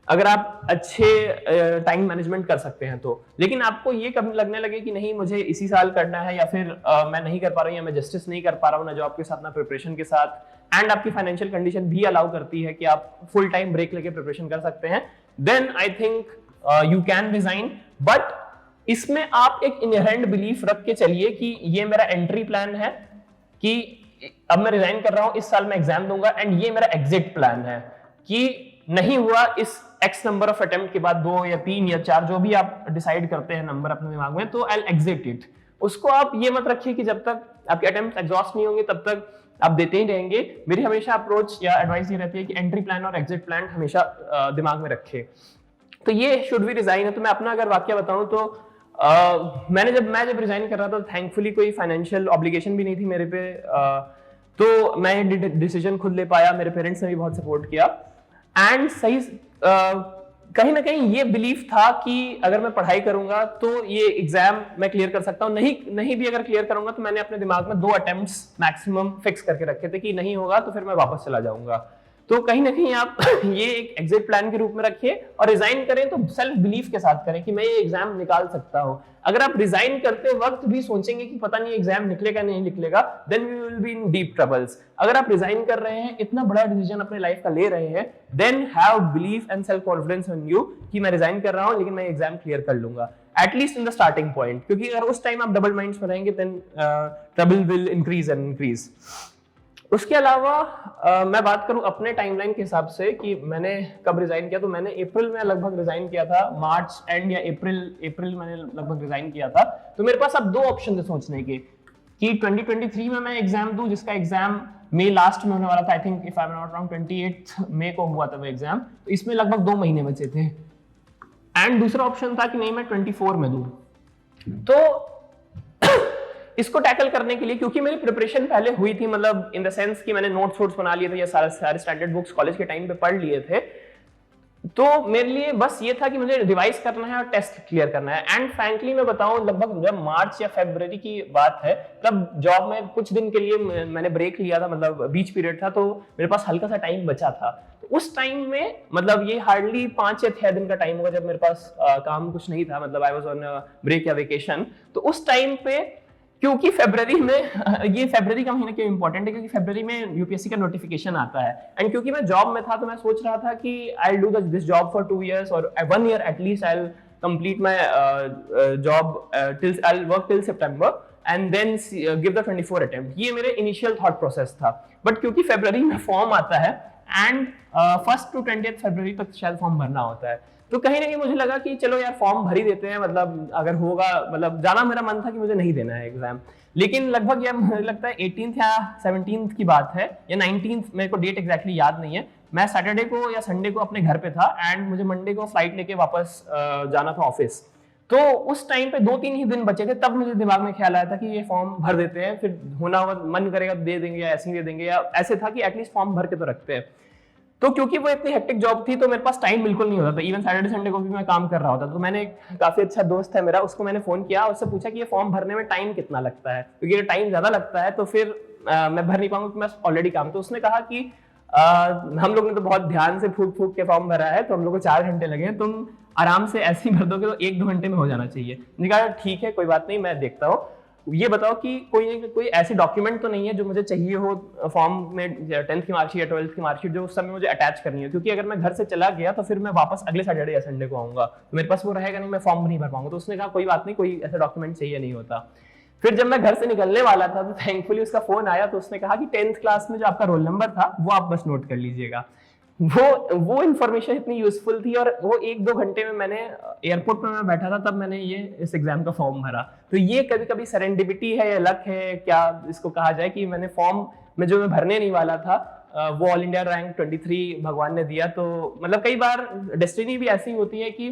अगर आप अच्छे टाइम मैनेजमेंट कर सकते हैं तो, लेकिन आपको ये कब लगने लगे कि नहीं मुझे इसी साल करना है, या फिर मैं नहीं कर पा रहा हूँ, या मैं जस्टिस नहीं कर पा रहा हूँ ना जॉब के साथ ना प्रिपरेशन के साथ, एंड आपकी फाइनेंशियल कंडीशन भी अलाउ करती है कि आप फुल टाइम ब्रेक लेके प्रिपरेशन कर सकते हैं, then I think you can resign. But इसमें आप एक इनहेरेंट बिलीफ रख के चलिए कि ये मेरा एंट्री प्लान है, कि अब मैं रिजाइन कर रहा हूं, इस साल मैं एग्जाम दूंगा, एंड ये मेरा एग्जिट प्लान है कि नहीं हुआ इस एक्स नंबर ऑफ अटेम्प्ट के बाद 2 या 3 या 4 जो भी आप डिसाइड करते हैं नंबर अपने दिमाग में, तो आई विल एग्जिट इट। उसको आप ये मत रखिए कि जब तक आपके अटेम्प्ट एग्जॉस्ट नहीं होंगे तब तक आप देते ही रहेंगे। मेरी हमेशा अप्रोच या एडवाइस ये रहती है कि एंट्री प्लान और एग्जिट प्लान हमेशा दिमाग में रखे। तो ये शुड बी रिजाइन है। तो मैं अपना अगर वाक्य बताऊं तो मैं जब रिजाइन कर रहा था, थैंकफुली कोई फाइनेंशियल ऑब्लिगेशन भी नहीं थी मेरे पे, तो मैं ये डिसीजन खुद ले पाया, मेरे पेरेंट्स ने भी बहुत सपोर्ट किया, एंड सही कहीं ना कहीं ये बिलीफ था कि अगर मैं पढ़ाई करूंगा तो ये एग्जाम मैं क्लियर कर सकता हूँ, नहीं भी अगर क्लियर करूंगा तो मैंने अपने दिमाग में 2 अटेम्प्ट्स मैक्सिमम फिक्स करके रखे थे कि नहीं होगा तो फिर मैं वापस चला जाऊंगा। तो कहीं ना कहीं आप ये एक एग्जिट प्लान के रूप में रखिए, और रिजाइन करें तो सेल्फ बिलीफ के साथ करें कि मैं ये एग्जाम निकाल सकता हूं। अगर आप रिजाइन करते वक्त भी सोचेंगे कि पता नहीं एग्जाम निकलेगा नहीं निकलेगा, then we will be in deep troubles. अगर आप रिजाइन कर रहे हैं, इतना बड़ा डिसीजन अपने लाइफ का ले रहे हैं, then have belief and self confidence in you कि मैं रिजाइन कर रहा हूं लेकिन मैं एग्जाम क्लियर कर लूंगा, at least in the starting point. क्योंकि अगर उस टाइम आप डबल माइंड्स में रहेंगे then trouble will increase and increase. उसके अलावा मैं बात करूं अपने टाइमलाइन के हिसाब से कि मैंने कब रिजाइन किया, तो मैंने अप्रैल में लगभग रिजाइन किया था, मार्च एंड या अप्रैल मैंने लगभग रिजाइन किया था। तो मेरे पास अब 2 ऑप्शन थे सोचने के कि 2023 में मैं एग्जाम दूं, जिसका एग्जाम मई लास्ट में होने वाला था, I think if I am not wrong 28 मई को हुआ था वो एग्जाम, तो इसमें लगभग 2 महीने बचे थे। एंड दूसरा ऑप्शन था कि नहीं मैं 24 में दूं। तो इसको टैकल करने के लिए, क्योंकि मेरी प्रिपरेशन पहले हुई थी, मतलब इन द सेंस कि मैंने नोट्स बना लिए थे या सारे स्टैंडर्ड बुक्स कॉलेज के टाइम पे पढ़ लिए थे, तो मेरे लिए बस ये था कि मुझे रिवाइज करना है और टेस्ट क्लियर करना है। एंड फ्रैंकली मैं बताऊं, लगभग जब मार्च या फरवरी की बात है, तब जॉब में कुछ दिन के लिए मैंने ब्रेक लिया था, मतलब बीच पीरियड था, तो मेरे पास हल्का सा टाइम बचा था। तो उस टाइम में मतलब ये हार्डली 5 या 6 दिन का टाइम होगा जब मेरे पास काम कुछ नहीं था, मतलब आई वाज ऑन ब्रेक या वेकेशन। तो उस टाइम पे, क्योंकि फरवरी में ये फरवरी का महीना क्यों इंपॉर्टेंट है, क्योंकि फरवरी में यूपीएससी का नोटिफिकेशन आता है, एंड क्योंकि मैं जॉब में था तो मैं सोच रहा था कि I will do this job for 2 years और 1 year at least, I will complete my job till I will work till September and then give the 24 attempt. ये मेरे इनिशियल थॉट प्रोसेस था। बट क्योंकि फरवरी में फॉर्म आता है एंड 1 to 20 फरवरी तक शायद फॉर्म भरना होता है। तो कहीं ना कहीं मुझे लगा कि चलो यार फॉर्म भर ही देते हैं, मतलब अगर होगा, मतलब जाना मेरा मन था कि मुझे नहीं देना है एग्जाम। लेकिन लगभग यार मुझे लगता है 18th या 17th की बात है या 19th, मेरे को डेट एग्जैक्टली याद नहीं है। मैं सैटरडे को या संडे को अपने घर पे था एंड मुझे मंडे को फ्लाइट लेके वापस जाना था ऑफिस। तो उस टाइम पे 2-3 ही दिन बचे थे, तब मुझे दिमाग में ख्याल आया था कि ये फॉर्म भर देते हैं, फिर होना होगा मन करेगा दे देंगे या ऐसे ही दे देंगे, या ऐसे था कि एटलीस्ट फॉर्म भर के तो रखते हैं। तो क्योंकि वो इतनी हेक्टिक जॉब थी तो मेरे पास टाइम बिल्कुल नहीं होता था, इवन सैटरडे संडे को भी मैं काम कर रहा होता। तो मैंने काफी अच्छा दोस्त है मेरा, उसको मैंने फोन किया, उससे पूछा कि ये फॉर्म भरने में टाइम कितना लगता है, क्योंकि टाइम ज्यादा लगता है तो फिर मैं भर नहीं पाऊंगा, मैं ऑलरेडी काम। तो उसने कहा कि हम लोग ने तो बहुत ध्यान से फूक फूक के फॉर्म भरा है, तो हम लोग को 4 घंटे लगे, तुम आराम से ऐसे ही भर दोगे तो 1-2 घंटे में हो जाना चाहिए। मैंने कहा ठीक है कोई बात नहीं, मैं देखता हूँ। ये बताओ कि कोई ऐसी डॉक्यूमेंट तो नहीं है जो मुझे चाहिए हो फॉर्म में, 10th की मार्कशीट या 12th की मार्कशीट, जो उस समय मुझे अटैच करनी है, क्योंकि अगर मैं घर से चला गया तो फिर मैं वापस अगले सैटरडे या संडे को आऊंगा, तो मेरे पास वो रहेगा नहीं, मैं फॉर्म नहीं भर पाऊंगा। तो उसने कहा कोई बात नहीं, कोई ऐसा डॉक्यूमेंट चाहिए नहीं होता। फिर जब मैं घर से निकलने वाला था तो थैंकफुली उसका फोन आया, तो उसने कहा कि 10th क्लास में जो आपका रोल नंबर था वो आप बस नोट कर लीजिएगा। वो इन्फॉर्मेशन इतनी यूजफुल थी, और वो 1-2 घंटे में मैंने एयरपोर्ट पर मैं बैठा था, तब मैंने ये इस एग्जाम का फॉर्म भरा। तो ये कभी कभी सेरेंडिपिटी है या लक है, क्या इसको कहा जाए, कि मैंने फॉर्म में जो मैं भरने नहीं वाला था वो ऑल इंडिया रैंक 23 भगवान ने दिया। तो मतलब कई बार डेस्टिनी भी ऐसी होती है कि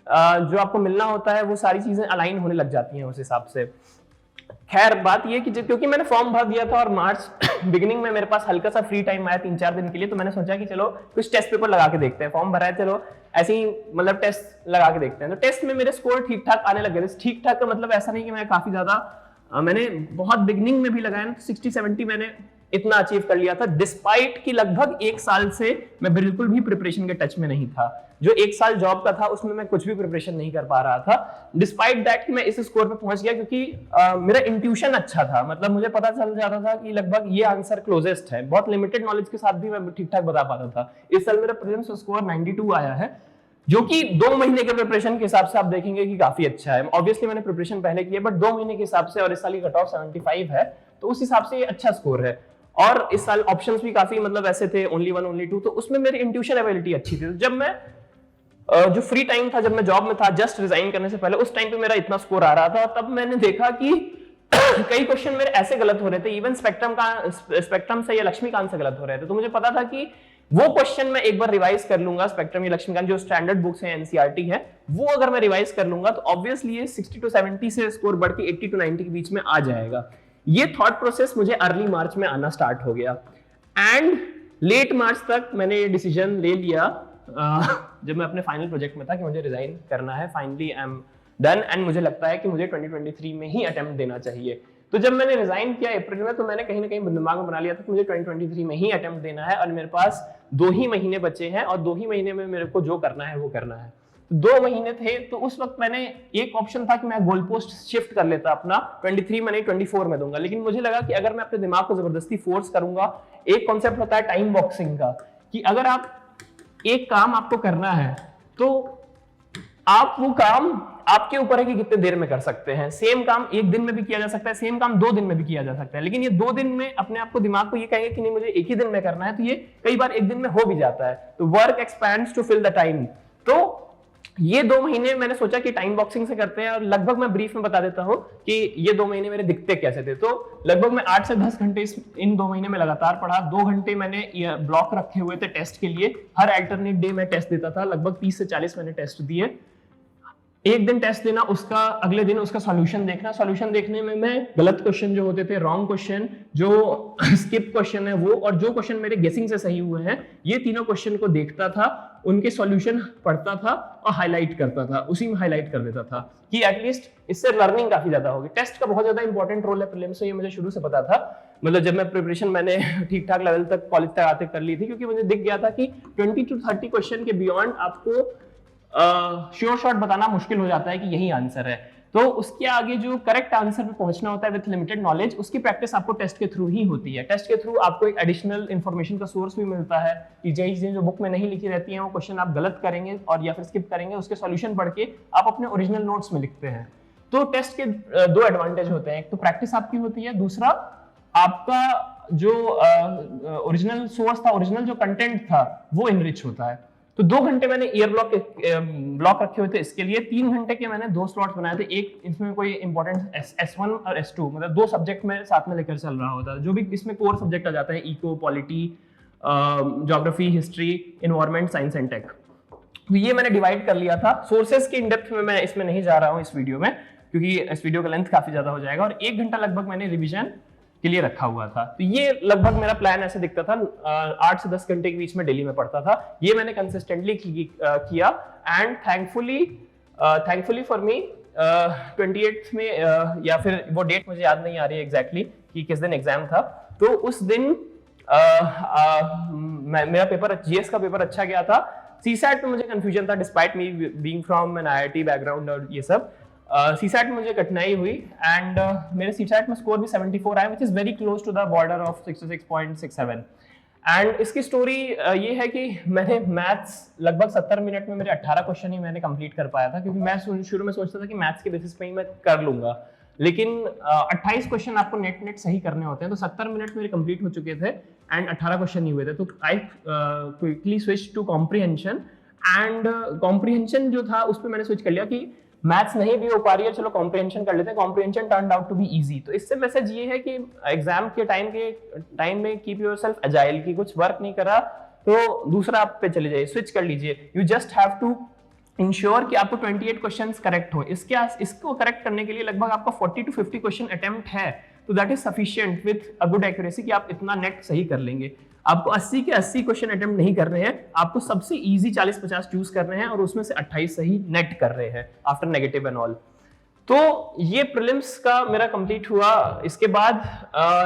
जो आपको मिलना होता है वो सारी चीजें अलाइन होने लग जाती हैं उस हिसाब से। खैर बात ये कि क्योंकि मैंने फॉर्म भर दिया था और मार्च बिगिनिंग में मेरे पास हल्का सा फ्री टाइम आया 3-4 दिन के लिए, तो मैंने सोचा कि चलो कुछ टेस्ट पेपर लगा के देखते हैं, फॉर्म भरा है चलो ऐसे ही मतलब टेस्ट लगा के देखते हैं। तो टेस्ट में मेरे स्कोर ठीक ठाक आने लगे थे। ठीक ठाक का मतलब ऐसा नहीं कि मैं काफी ज्यादा, मैंने बहुत बिगिनिंग में भी लगाया ना, 60-70 मैंने इतना अचीव कर लिया था, डिस्पाइट कि लगभग 1 साल से मैं बिल्कुल भी प्रिपरेशन के टच में नहीं था। जो 1 साल जॉब का था उसमें मैं कुछ भी प्रिपरेशन नहीं कर पा रहा था, डिस्पाइट दैट कि मैं इस स्कोर पे पहुंच गया, क्योंकि मेरा इंट्यूशन अच्छा था, मतलब मुझे पता चल जाता था कि लगभग ये आंसर क्लोजेस्ट है। बहुत लिमिटेड नॉलेज के साथ भी मैं ठीक ठाक बता पाता था। इस साल मेरा प्रीलिम्स स्कोर 92 आया है, जो कि 2 महीने के प्रिपरेशन के हिसाब से आप देखेंगे कि काफी अच्छा है। ऑब्वियसली मैंने प्रिपरेशन पहले की है, बट 2 महीने के हिसाब से, और इस साल की कट ऑफ 75 है, तो उस हिसाब से ये अच्छा स्कोर है। और इस साल ऑप्शंस भी काफी मतलब ऐसे थे, only 1 only 2, तो उसमें मेरी इंट्यूशन एबिलिटी अच्छी थी। तो जब मैं जो फ्री टाइम था, जब मैं जॉब में था जस्ट रिजाइन करने से पहले, उस टाइम पे मेरा इतना स्कोर आ रहा था, तब मैंने देखा कि कई क्वेश्चन मेरे ऐसे गलत हो रहे थे, इवन स्पेक्ट्रम से या लक्ष्मीकांत से गलत हो रहे थे। तो मुझे पता था कि वो क्वेश्चन मैं एक बार रिवाइज कर लूंगा, स्पेक्ट्रम या लक्ष्मीकांत जो स्टैंडर्ड बुक्स हैं एनसीईआरटी है, वो अगर मैं रिवाइज कर लूंगा तो ऑब्वियसली ये 60 to 70 से स्कोर बढ़ के 80 to 90 के बीच में आ जाएगा। ये थॉट प्रोसेस मुझे अर्ली मार्च में आना स्टार्ट हो गया, एंड लेट मार्च तक मैंने ये डिसीजन ले लिया जब मैं अपने फाइनल प्रोजेक्ट में था कि मुझे रिजाइन करना है। Finally I am done, and मुझे लगता है कि मुझे 2023 में ही अटेम्प्ट देना चाहिए। तो जब मैंने रिजाइन किया अप्रैल में, तो मैंने कहीं ना कहीं दिमाग में बना लिया था कि मुझे 2023 में ही अटेम्प्ट देना है, और मेरे पास 2 ही महीने बचे हैं, और 2 ही महीने में मेरे को जो करना है वो करना है। 2 महीने थे, तो उस वक्त मैंने एक ऑप्शन था कि मैं गोल पोस्ट शिफ्ट कर लेता अपना, 23 में नहीं 24 में दूंगा। लेकिन मुझे लगा कि अगर मैं अपने दिमाग को जबरदस्ती फोर्स करूंगा, एक कॉन्सेप्ट होता है टाइम बॉक्सिंग का, कि अगर आप एक काम आपको करना है तो आप वो काम आपके ऊपर है कि कितने देर में कर सकते हैं। सेम काम 1 दिन में भी किया जा सकता है, सेम काम 2 दिन में भी किया जा सकता है, लेकिन ये 2 दिन में अपने आप को दिमाग को ये कहेंगे कि नहीं मुझे 1 ही दिन में करना है, तो ये कई बार 1 दिन में हो भी जाता है। तो work expands to fill the time. तो ये 2 महीने मैंने सोचा कि टाइम बॉक्सिंग से करते हैं, और लगभग मैं ब्रीफ में बता देता हूं कि ये 2 महीने मेरे दिखते कैसे थे। तो लगभग मैं 8 से 10 घंटे इन 2 महीने में लगातार पढ़ा। 2 घंटे मैंने ब्लॉक रखे हुए थे टेस्ट के लिए, हर अल्टरनेट डे मैं टेस्ट देता था। लगभग 30 से 40 मैंने टेस्ट दिए। एक दिन टेस्ट देना, उसका अगले दिन उसका सॉल्यूशन देखना। सॉल्यूशन देखने में मैं गलत क्वेश्चन जो होते थे, रॉन्ग क्वेश्चन, जो स्किप क्वेश्चन है वो, और जो क्वेश्चन मेरे गेसिंग से सही हुए हैं, ये तीनों क्वेश्चन को देखता था, उनके सॉल्यूशन पढ़ता था और हाईलाइट करता था, उसी में हाईलाइट कर देता था कि एटलीस्ट इससे लर्निंग काफी ज्यादा होगी। टेस्ट का बहुत ज्यादा इंपॉर्टेंट रोल है प्रीलिम्स में, ये मुझे शुरू से पता था। मतलब जब मैं प्रिपरेशन मैंने ठीक ठाक लेवल तक कॉलेज तक आते कर ली थी, क्योंकि मुझे दिख गया था कि 20 to 30 क्वेश्चन के बियॉन्ड आपको श्योर शॉट बताना मुश्किल हो जाता है कि यही आंसर है। तो उसके आगे जो करेक्ट आंसर पे पहुंचना होता है विद लिमिटेड नॉलेज, उसकी प्रैक्टिस आपको टेस्ट के थ्रू ही होती है। टेस्ट के थ्रू आपको एक एडिशनल इन्फॉर्मेशन का सोर्स भी मिलता है कि जो चीजें जो बुक में नहीं लिखी रहती हैं वो क्वेश्चन आप गलत करेंगे और या फिर स्किप करेंगे, उसके सॉल्यूशन पढ़ के आप अपने ओरिजिनल नोट्स में लिखते हैं। तो टेस्ट के 2 एडवांटेज होते हैं, एक तो प्रैक्टिस आपकी होती है, दूसरा आपका जो ओरिजिनल सोर्स था, ओरिजिनल जो कंटेंट था वो इनरिच होता है। तो 2 घंटे मैंने ईयर ब्लॉक रखे हुए थे इसके लिए। 3 घंटे के मैंने 2 स्लॉट्स बनाए थे। एक इसमें कोई इंपॉर्टेंट S1 और S2 मतलब 2 सब्जेक्ट में साथ में लेकर चल रहा होता है, जो भी इसमें कोर सब्जेक्ट आ जाता है, eco, polity, geography, history, environment, science and tech. तो ये मैंने डिवाइड कर लिया था। सोर्सेज की इन डेप्थ में मैं इसमें नहीं जा रहा हूँ इस वीडियो में, क्योंकि इस वीडियो का लेंथ काफी ज्यादा हो जाएगा। और 1 घंटा लगभग मैंने रिवीजन के लिए रखा हुआ था। तो ये लगभग मेरा प्लान ऐसे दिखता था। 8 से 10 घंटे के बीच में डेली में पढ़ता था। ये मैंने कंसिस्टेंटली किया एंड थैंकफुली फॉर मी 28 में या फिर वो डेट मुझे याद नहीं आ रही है एग्जैक्टली कि किस दिन एग्जाम था। तो उस दिन मेरा पेपर, जीएस का पेपर अच्छा गया था। सीसैट में मुझे कंफ्यूजन था despite me being from N IIT background और ये सब। सीसैट में मुझे कठिनाई हुई एंड मेरे सीसैट में स्कोर भी 74 आया, which is very close to the border of 66.67। And इसकी स्टोरी ये है कि मैंने मैथ्स लगभग 70 मिनट में मेरे 18 क्वेश्चन ही मैंने कंप्लीट कर पाया था, क्योंकि मैं शुरू में सोचता था कि मैथ्स के बेसिस पे ही मैं कर लूंगा, लेकिन 28 क्वेश्चन आपको नेट सही करने होते हैं। तो 70 मिनट मेरे कंप्लीट हो चुके थे एंड 18 क्वेश्चन नहीं हुए थे। तो I quickly switch to comprehension and comprehension जो था उस पर मैंने स्विच कर लिया कि मैथ्स नहीं भी हो पा रही है, चलो कॉम्प्रिहेंशन कर लेते हैं। Comprehension turned out to be easy. तो इससे मैसेज ये है कि एग्जाम के टाइम में कीप योरसेल्फ अजाइल, की कुछ वर्क नहीं करा तो दूसरा आप पे चले जाइए, स्विच कर लीजिए। You just have to ensure कि आपको 28 क्वेश्चंस करेक्ट हो। इसको करेक्ट करने के लिए लगभग आपका 40 to 50 क्वेश्चन अटेम्प्ट है, तो that is sufficient with a good accuracy कि आप इतना नेट सही कर लेंगे। आपको 80 के 80 क्वेश्चन अटेम्प्ट नहीं करने हैं, आपको सबसे इजी 40-50 चूज करने हैं और उसमें से 28 सही नेट कर रहे हैं आफ्टर नेगेटिव एंड ऑल। तो ये प्रीलिम्स का मेरा कंप्लीट हुआ। इसके बाद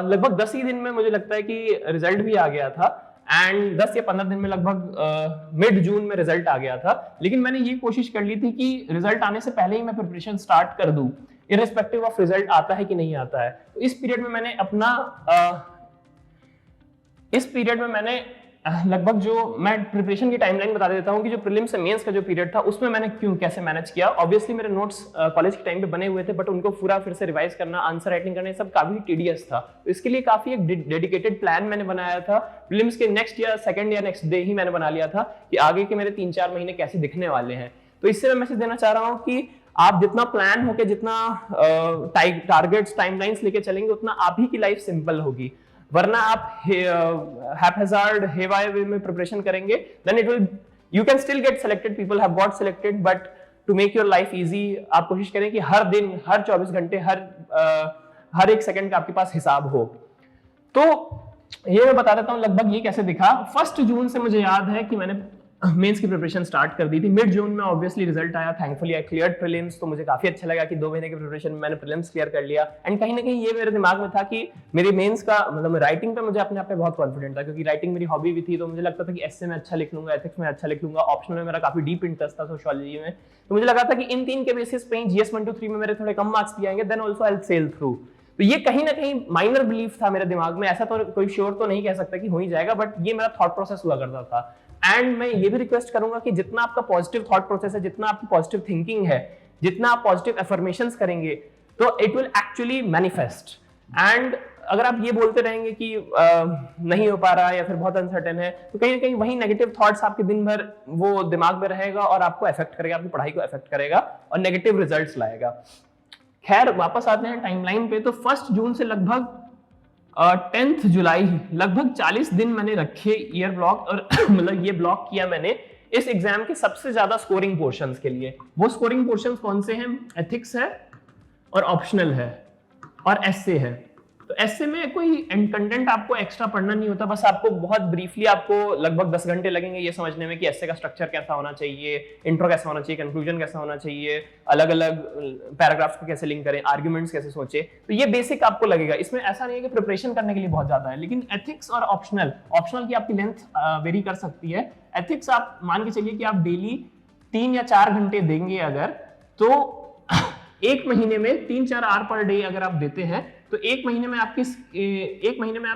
लगभग 10 ही दिन में मुझे लगता है कि रिजल्ट भी आ गया था एंड 10 या 15 दिन में लगभग मिड जून में रिजल्ट आ गया था। लेकिन मैंने ये कोशिश कर ली थी कि रिजल्ट आने से पहले ही मैं प्रिपरेशन स्टार्ट कर दूं, इररिस्पेक्टिव ऑफ रिजल्ट आता है कि नहीं आता है। तो इस पीरियड में मैंने लगभग जो मैं प्रिपरेशन की टाइमलाइन बता देता हूं कि जो प्रीलिम्स से मेंस का जो पीरियड था उसमें मैंने कैसे मैनेज किया। ऑब्वियसली मेरे नोट्स कॉलेज के टाइम पे बने हुए थे, बट उनको पूरा फिर से रिवाइज करना, आंसर राइटिंग करना, सब काफी टीडियस था। तो इसके लिए काफी एक डेडिकेटेड प्लान मैंने बनाया था। प्रीलिम्स के नेक्स्ट या सेकंड या नेक्स्ट डे ही मैंने बना लिया था कि आगे के मेरे 3-4 महीने कैसे दिखने वाले हैं। तो इससे मैं मैसेज देना चाह रहा हूँ कि आप जितना प्लान होके, जितना टारगेट्स, टाइमलाइंस लेके चलेंगे, उतना आप ही की लाइफ सिंपल होगी। वरना आप हैप्पीजार्ड, हेवाय वे में प्रिपरेशन करेंगे, then it will, you can still get selected, people have got selected, but to make your life easy आप कोशिश करें कि हर दिन, हर 24 घंटे, हर एक सेकंड का आपके पास हिसाब हो। तो ये मैं बता देता हूं लगभग ये कैसे दिखा। 1 जून से मुझे याद है कि मैंने मेंस की प्रिपरेशन स्टार्ट कर दी थी। मिड जून में ऑब्वियसली रिजल्ट आया, थैंकफुली आई क्लियर्ड प्रीलिम्स। तो मुझे काफी अच्छा लगा कि 2 महीने की प्रिपरेशन में मैंने प्रीलिम्स क्लियर कर लिया। एंड कहीं ना कहीं ये मेरे दिमाग में था कि मेरी मेंस का मतलब राइटिंग पे मुझे अपने आप पे बहुत कॉन्फिडेंट था, क्योंकि राइटिंग मेरी हॉबी भी थी। तो मुझे लगता था कि एस्से में अच्छा लिख लूंगा, एथिक्स में अच्छा लिख लूंगा, ऑप्शनल में मेरा काफी डीप इंटरेस्ट था, सोशियोलॉजी में। तो मुझे लगा था कि इन 3 के बेसिस पे ही GS 1, 2, 3 में मेरे थोड़े कम मार्क्स भी आएंगे, then also I will sail through. तो ये कहीं ना कहीं माइनर बिलीफ था मेरे दिमाग में। ऐसा तो कोई श्योर तो नहीं कह सकता कि हो ही जाएगा, बट ये मेरा थॉट प्रोसेस हुआ करता था। एंड मैं ये भी रिक्वेस्ट करूंगा कि जितना आपका पॉजिटिव थॉट प्रोसेस है, जितना आपकी पॉजिटिव थिंकिंग है, जितना आप पॉजिटिव अफर्मेशंस करेंगे, तो it will actually manifest. And अगर आप ये बोलते रहेंगे कि नहीं हो पा रहा है या फिर बहुत अनसर्टेन है, तो कहीं ना कहीं वही नेगेटिव थॉट्स आपके दिन भर वो दिमाग में रहेगा और आपको अफेक्ट करेगा, आपकी पढ़ाई को अफेक्ट करेगा और नेगेटिव रिजल्ट्स लाएगा। खैर, वापस आते हैं टाइमलाइन पे। तो 1 जून से लगभग 10 जुलाई लगभग 40 दिन मैंने रखे ईयर ब्लॉक, और मतलब ये ब्लॉक किया मैंने इस एग्जाम के सबसे ज्यादा स्कोरिंग पोर्शंस के लिए। वो स्कोरिंग पोर्शंस कौन से हैं? एथिक्स है और ऑप्शनल है और एस्से है। तो एस्से में कोई कंटेंट आपको एक्स्ट्रा पढ़ना नहीं होता, बस आपको बहुत ब्रीफली आपको लगभग 10 घंटे लगेंगे ये समझने में कि एस्से का स्ट्रक्चर कैसा होना चाहिए, इंट्रो कैसा होना चाहिए, कंक्लूजन कैसा होना चाहिए, अलग अलग पैराग्राफ्स को कैसे लिंक करें, आर्ग्यूमेंट्स कैसे सोचे। तो ये बेसिक आपको लगेगा। इसमें ऐसा नहीं है कि प्रिपरेशन करने के लिए बहुत ज्यादा है। लेकिन एथिक्स और ऑप्शनल की आपकी लेंथ वेरी कर सकती है। एथिक्स आप मान के चलिए कि आप डेली 3 या 4 घंटे देंगे अगर, तो 1 महीने में 3-4 आवर पर डे अगर आप देते हैं, तो 1 महीने में आप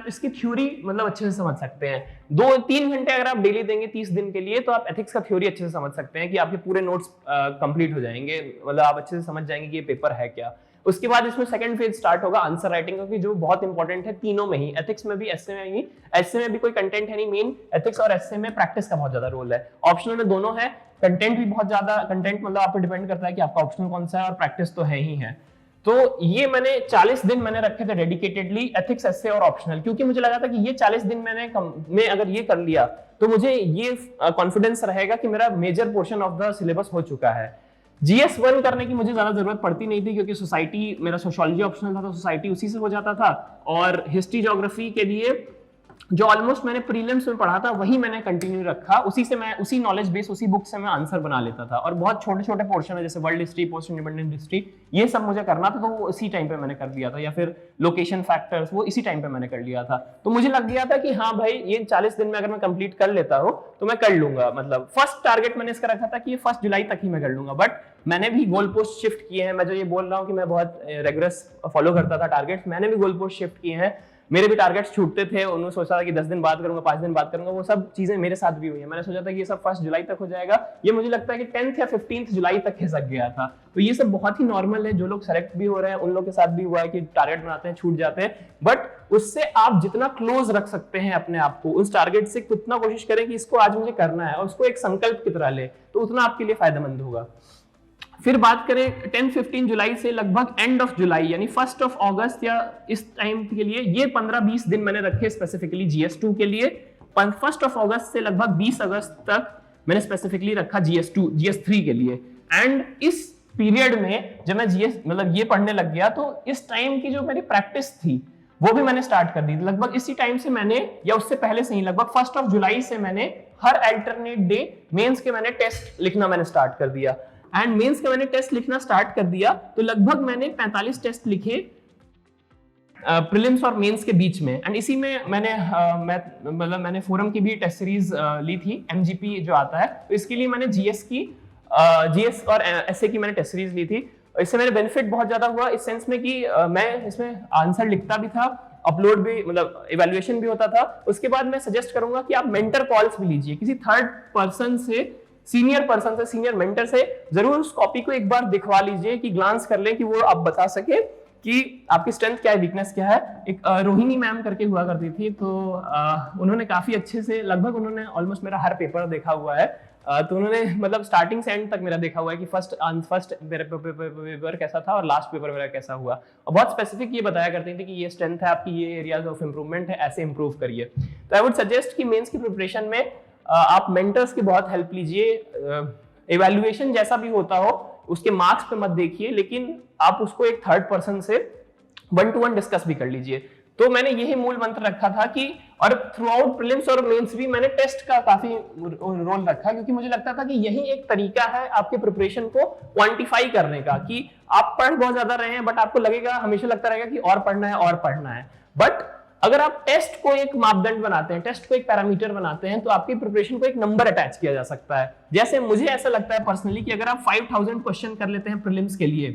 इसकी थ्योरी मतलब अच्छे से समझ सकते हैं। 2-3 घंटे अगर आप डेली देंगे 30 दिन के लिए, तो आप एथिक्स का थ्योरी अच्छे से समझ सकते हैं कि आपके पूरे नोट्स कंप्लीट हो जाएंगे, मतलब आप अच्छे से समझ जाएंगे कि ये पेपर है क्या। उसके बाद इसमें सेकंड फेज स्टार्ट होगा आंसर राइटिंग का, जो बहुत इंपॉर्टेंट है तीनों में ही, एथिक्स में भी, एसए में भी। एसए में भी कोई कंटेंट है नहीं मेन, एथिक्स और एसए में प्रैक्टिस का बहुत ज्यादा रोल है। ऑप्शनल में दोनों है, कंटेंट भी बहुत ज्यादा, कंटेंट मतलब आप पे डिपेंड करता है कि आपका ऑप्शनल कौन सा है, और प्रैक्टिस तो है ही है। तो ये मैंने 40 दिन मैंने रखे थे डेडिकेटेडली एथिक्स, एसए और ऑप्शनल, क्योंकि मुझे लगा था कि ये 40 दिन मैं अगर ये कर लिया तो मुझे ये कॉन्फिडेंस रहेगा कि मेरा major portion of the syllabus हो चुका है। जीएस 1 करने की मुझे ज्यादा जरूरत पड़ती नहीं थी, क्योंकि सोसाइटी मेरा सोशियोलॉजी ऑप्शनल था, तो सोसाइटी उसी से हो जाता था। और हिस्ट्री ज्योग्राफी के लिए जो ऑलमोस्ट मैंने प्रीलिम्स में पढ़ा था वही मैंने कंटिन्यू रखा, उसी से मैं, उसी नॉलेज बेस, उसी बुक से मैं आंसर बना लेता था। और बहुत छोटे छोटे पोर्शन है जैसे world history, post independent history, ये सब मुझे करना था, तो वो इसी टाइम पे मैंने कर दिया था। या फिर लोकेशन फैक्टर्स, वो इसी टाइम पे मैंने कर लिया था। तो मुझे लग गया था कि हाँ भाई, ये 40 दिन में अगर मैं कंप्लीट कर लेता हूँ तो मैं कर लूंगा। मतलब फर्स्ट टारगेट मैंने इसका रखा था कि ये 1 जुलाई तक ही मैं कर लूंगा, बट मैंने भी गोल पोस्ट शिफ्ट किए हैं। मैं जो ये बोल रहा हूँ कि मैं बहुत रेगुलस फॉलो करता था टारगेट्स, मैंने भी गोल पोस्ट शिफ्ट किए हैं। मेरे भी टारगेट्स छूटते थे, उन्होंने सोचा था कि 10 दिन बाद करूंगा, 5 दिन बाद करूंगा, वो सब चीजें मेरे साथ भी हुई है। मैंने सोचा था कि ये सब 1 जुलाई तक हो जाएगा, ये मुझे लगता है कि 10th या 15th जुलाई तक खिसक गया था। तो ये सब बहुत ही नॉर्मल है, जो लोग सेलेक्ट भी हो रहे हैं उन लोग के साथ भी हुआ है कि टारगेट बनाते हैं, छूट जाते हैं। बट उससे आप जितना क्लोज रख सकते हैं अपने आप को उस टारगेट से, कितना कोशिश करें कि इसको आज मुझे करना है और उसको एक संकल्प की तरह ले, तो उतना आपके लिए फायदेमंद होगा। फिर बात करें 10-15 जुलाई से लगभग एंड ऑफ जुलाई यानी 1 अगस्त या इस टाइम के लिए, ये 15-20 दिन मैंने रखे स्पेसिफिकली GS2 के लिए। 1 अगस्त से लगभग 20 अगस्त तक मैंने स्पेसिफिकली रखा GS3 के लिए। एंड इस पीरियड में जब मैं मतलब ये पढ़ने लग गया, तो इस टाइम की जो मेरी प्रैक्टिस थी वो भी मैंने स्टार्ट कर दी। लगभग इसी टाइम से मैंने, या उससे पहले से ही, लगभग 1 जुलाई से मैंने हर अल्टरनेट डे मेंस के मैंने टेस्ट लिखना मैंने स्टार्ट कर दिया। एंड मेंस का मैंने टेस्ट लिखना स्टार्ट कर दिया तो लगभग मैंने 45 टेस्ट लिखे प्रीलिम्स और मेंस के बीच में। एंड इसी में मैंने फोरम की भी टेस्ट सीरीज ली थी, MGP जो आता है, तो इसके लिए मैंने GS और एसए की मैंने टेस्ट सीरीज ली थी। इससे मेरे बेनिफिट बहुत ज्यादा हुआ इस सेंस में कि मैं इसमें आंसर लिखता भी था, अपलोड भी, मतलब इवैल्यूएशन भी होता था। उसके बाद मैं सजेस्ट करूंगा कि आप मेंटर कॉल्स भी लीजिए, किसी थर्ड पर्सन से, सीनियर मेंटर से जरूर उस कॉपी को एक बार दिखवा लीजिए, कि ग्लांस कर लें, कि वो आप बता सके कि आपकी स्ट्रेंथ क्या है, वीकनेस क्या है। एक रोहिणी मैम करके हुआ करती थी, तो उन्होंने काफी अच्छे से, लगभग उन्होंने ऑलमोस्ट मेरा हर पेपर देखा हुआ है। तो उन्होंने मतलब स्टार्टिंग से एंड तक मेरा देखा हुआ है कि फर्स्ट मेरा पेपर कैसा था और लास्ट पेपर मेरा कैसा हुआ, और बहुत स्पेसिफिक ये बताया करती थी कि ये स्ट्रेंथ है आपकी, ये एरियाज ऑफ इंप्रूवमेंट है, ऐसे इंप्रूव करिए। तो आई वुड सजेस्ट कि मेंस की प्रिपरेशन में आप मेंटर्स की बहुत हेल्प लीजिए। इवैल्यूएशन जैसा भी होता हो उसके मार्क्स पे मत देखिए, लेकिन आप उसको एक थर्ड पर्सन से 1-to-1 डिस्कस भी कर लीजिए। तो मैंने यही मूल मंत्र रखा था कि, और थ्रू आउट प्रीलिम्स और मेंस भी मैंने टेस्ट का काफी रोल रखा, क्योंकि मुझे लगता था कि यही एक तरीका है आपके प्रिपरेशन को क्वांटिफाई करने का, कि आप पढ़ बहुत ज्यादा रहे हैं बट आपको लगेगा, हमेशा लगता रहेगा कि और पढ़ना है। बट अगर आप टेस्ट को एक मापदंड बनाते हैं, टेस्ट को एक पैरामीटर बनाते हैं, तो आपकी प्रिपरेशन को एक नंबर अटैच किया जा सकता है। जैसे मुझे ऐसा लगता है पर्सनली कि अगर आप 5000 क्वेश्चन कर लेते हैं प्रीलिम्स के लिए,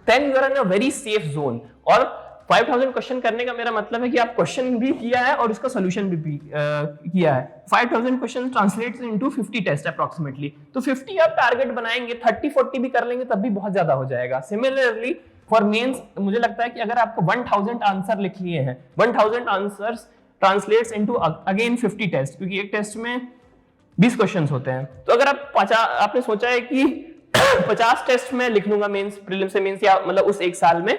then you are in a very safe zone. और 5000 क्वेश्चन करने का मेरा मतलब है कि आप क्वेश्चन भी किया है और उसका सोल्यूशन भी किया है। 5000 question translates into 50 test approximately. तो 50 आप टारगेट बनाएंगे, 30-40 भी कर लेंगे तब भी बहुत ज्यादा हो जाएगा। सिमिलरली फॉर मेंस मुझे लगता है कि अगर आपको 1000 आंसर लिख लिए हैं, 1000 answers translates into again 50 test, क्योंकि एक टेस्ट में 20 क्वेश्चंस होते हैं। तो अगर आपने सोचा है कि 50 टेस्ट में लिख लूंगा मेंस, प्रीलिम्स से मेंस, या मतलब उस एक साल में,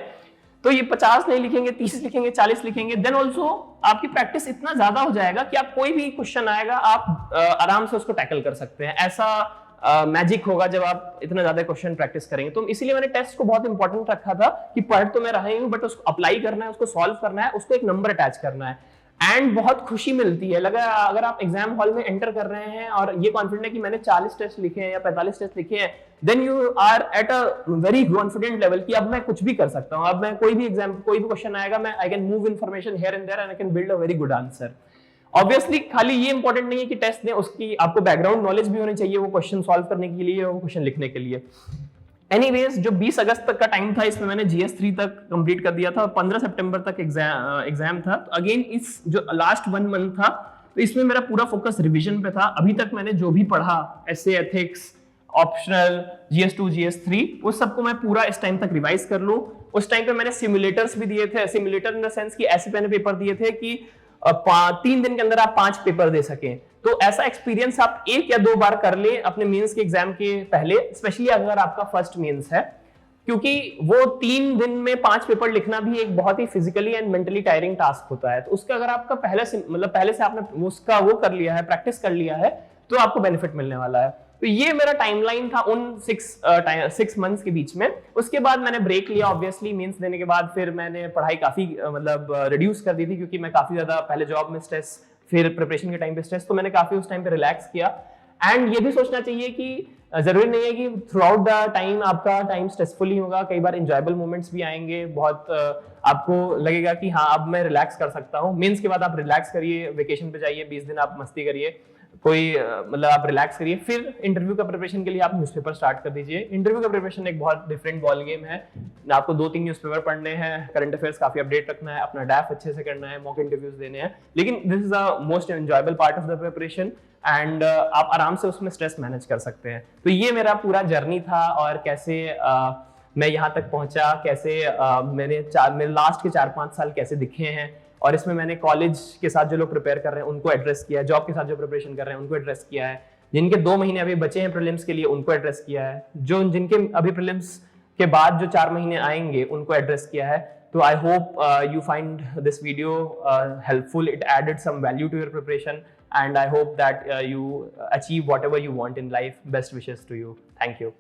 तो ये 50 नहीं लिखेंगे, 30 लिखेंगे, 40 लिखेंगे, देन ऑल्सो आपकी प्रैक्टिस इतना ज्यादा हो जाएगा कि आप कोई भी क्वेश्चन आएगा आप आराम से उसको टैकल कर सकते हैं। ऐसा मैजिक होगा जब आप इतना ज्यादा क्वेश्चन प्रैक्टिस करेंगे। तो इसीलिए मैंने टेस्ट को बहुत इंपॉर्टेंट रखा था कि पढ़ तो मैं रहा ही हूं, बट उसको अप्लाई करना है, उसको सॉल्व करना है, उसको एक नंबर अटैच करना है। एंड बहुत खुशी मिलती है, लगा अगर आप एग्जाम हॉल में एंटर कर रहे हैं और ये कॉन्फिडेंट है कि मैंने 40 टेस्ट लिखे हैं या 45 टेस्ट लिखे हैं, then you are at a very confident level कि अब मैं कुछ भी कर सकता हूं। अब मैं कोई भी एग्जाम, कोई भी क्वेश्चन आएगा, मैं I can move information here and there and I can build a very good answer. Obviously खाली ये इंपॉर्टेंट नहीं है कि टेस्ट दें, उसकी आपको बैकग्राउंड नॉलेज भी होनी चाहिए वो क्वेश्चन सॉल्व करने के लिए, वो क्वेश्चन लिखने के लिए। एनीवेज, जो 20 अगस्त तक का टाइम था इसमें मैंने GS3 तक कंप्लीट कर दिया था और 15 सितंबर तक एग्जाम था। तो अगेन इस जो लास्ट 1 मंथ था, तो इसमें मेरा पूरा फोकस रिवीजन पे था। अभी तक मैंने जो भी पढ़ा, S A, ethics, optional, GS2, GS3, उस सबको मैं पूरा इस टाइम तक रिवाइज कर लूं। उस टाइम पे मैंने सिमुलेटर्स भी दिए थे, सिमुलेटर इन द सेंस कि ऐसे मैंने पेपर दिए थे कि 3 दिन के अंदर आप 5 पेपर दे सकें। तो ऐसा एक्सपीरियंस आप 1 या 2 बार कर ले अपने मेंस के एग्जाम के पहले, स्पेशली अगर आपका फर्स्ट मेंस है, क्योंकि वो 3 दिन में 5 पेपर लिखना भी एक बहुत ही physically and mentally tiring task होता है। तो उसका अगर आपका पहले से आपने उसका वो कर लिया है, प्रैक्टिस कर लिया है, तो आपको बेनिफिट मिलने वाला है। तो ये मेरा टाइमलाइन था उन 6 मंथ्स के बीच में। उसके बाद मैंने ब्रेक लिया ऑब्वियसली मेंस देने के बाद। फिर मैंने पढ़ाई काफी रिड्यूस कर दी थी, क्योंकि मैं काफी ज्यादा पहले जॉब में स्ट्रेस, फिर प्रिपरेशन के टाइम पे स्ट्रेस, तो मैंने काफी उस टाइम पे रिलैक्स किया। एंड ये भी सोचना चाहिए कि जरूरी नहीं है कि थ्रू आउट द टाइम आपका टाइम स्ट्रेसफुल ही होगा, कई बार एंजॉयबल मोमेंट्स भी आएंगे। बहुत आपको लगेगा कि हाँ अब मैं रिलैक्स कर सकता हूँ। मेंस के बाद आप रिलैक्स करिए, वेकेशन पे जाइए, 20 दिन आप मस्ती करिए, कोई आप रिलैक्स करिए। फिर इंटरव्यू का प्रिपरेशन के लिए आप न्यूज़पेपर स्टार्ट कर दीजिए। इंटरव्यू का प्रिपरेशन एक बहुत डिफरेंट बॉल गेम है। आपको 2-3 न्यूज़पेपर पढ़ने हैं, करंट अफेयर्स काफी अपडेट रखना है, अपना डैफ अच्छे से करना है, मॉक इंटरव्यूज देने हैं। लेकिन this is the most enjoyable part of the preparation, and आप आराम से उसमें स्ट्रेस मैनेज कर सकते हैं। तो ये मेरा पूरा जर्नी था, और कैसे मैं यहाँ तक पहुंचा, कैसे मेरे लास्ट के 4-5 साल कैसे दिखे हैं। और इसमें मैंने कॉलेज के साथ जो लोग प्रिपेयर कर रहे हैं उनको एड्रेस किया है, जॉब के साथ जो प्रिपरेशन कर रहे हैं उनको एड्रेस किया है, जिनके 2 महीने अभी बचे हैं प्रीलिम्स के लिए उनको एड्रेस किया है, जिनके अभी प्रीलिम्स के बाद जो 4 महीने आएंगे उनको एड्रेस किया है। तो I hope you find this video helpful. It added some value to your preparation, and I hope that you achieve whatever you want in life. Best wishes to you. Thank you.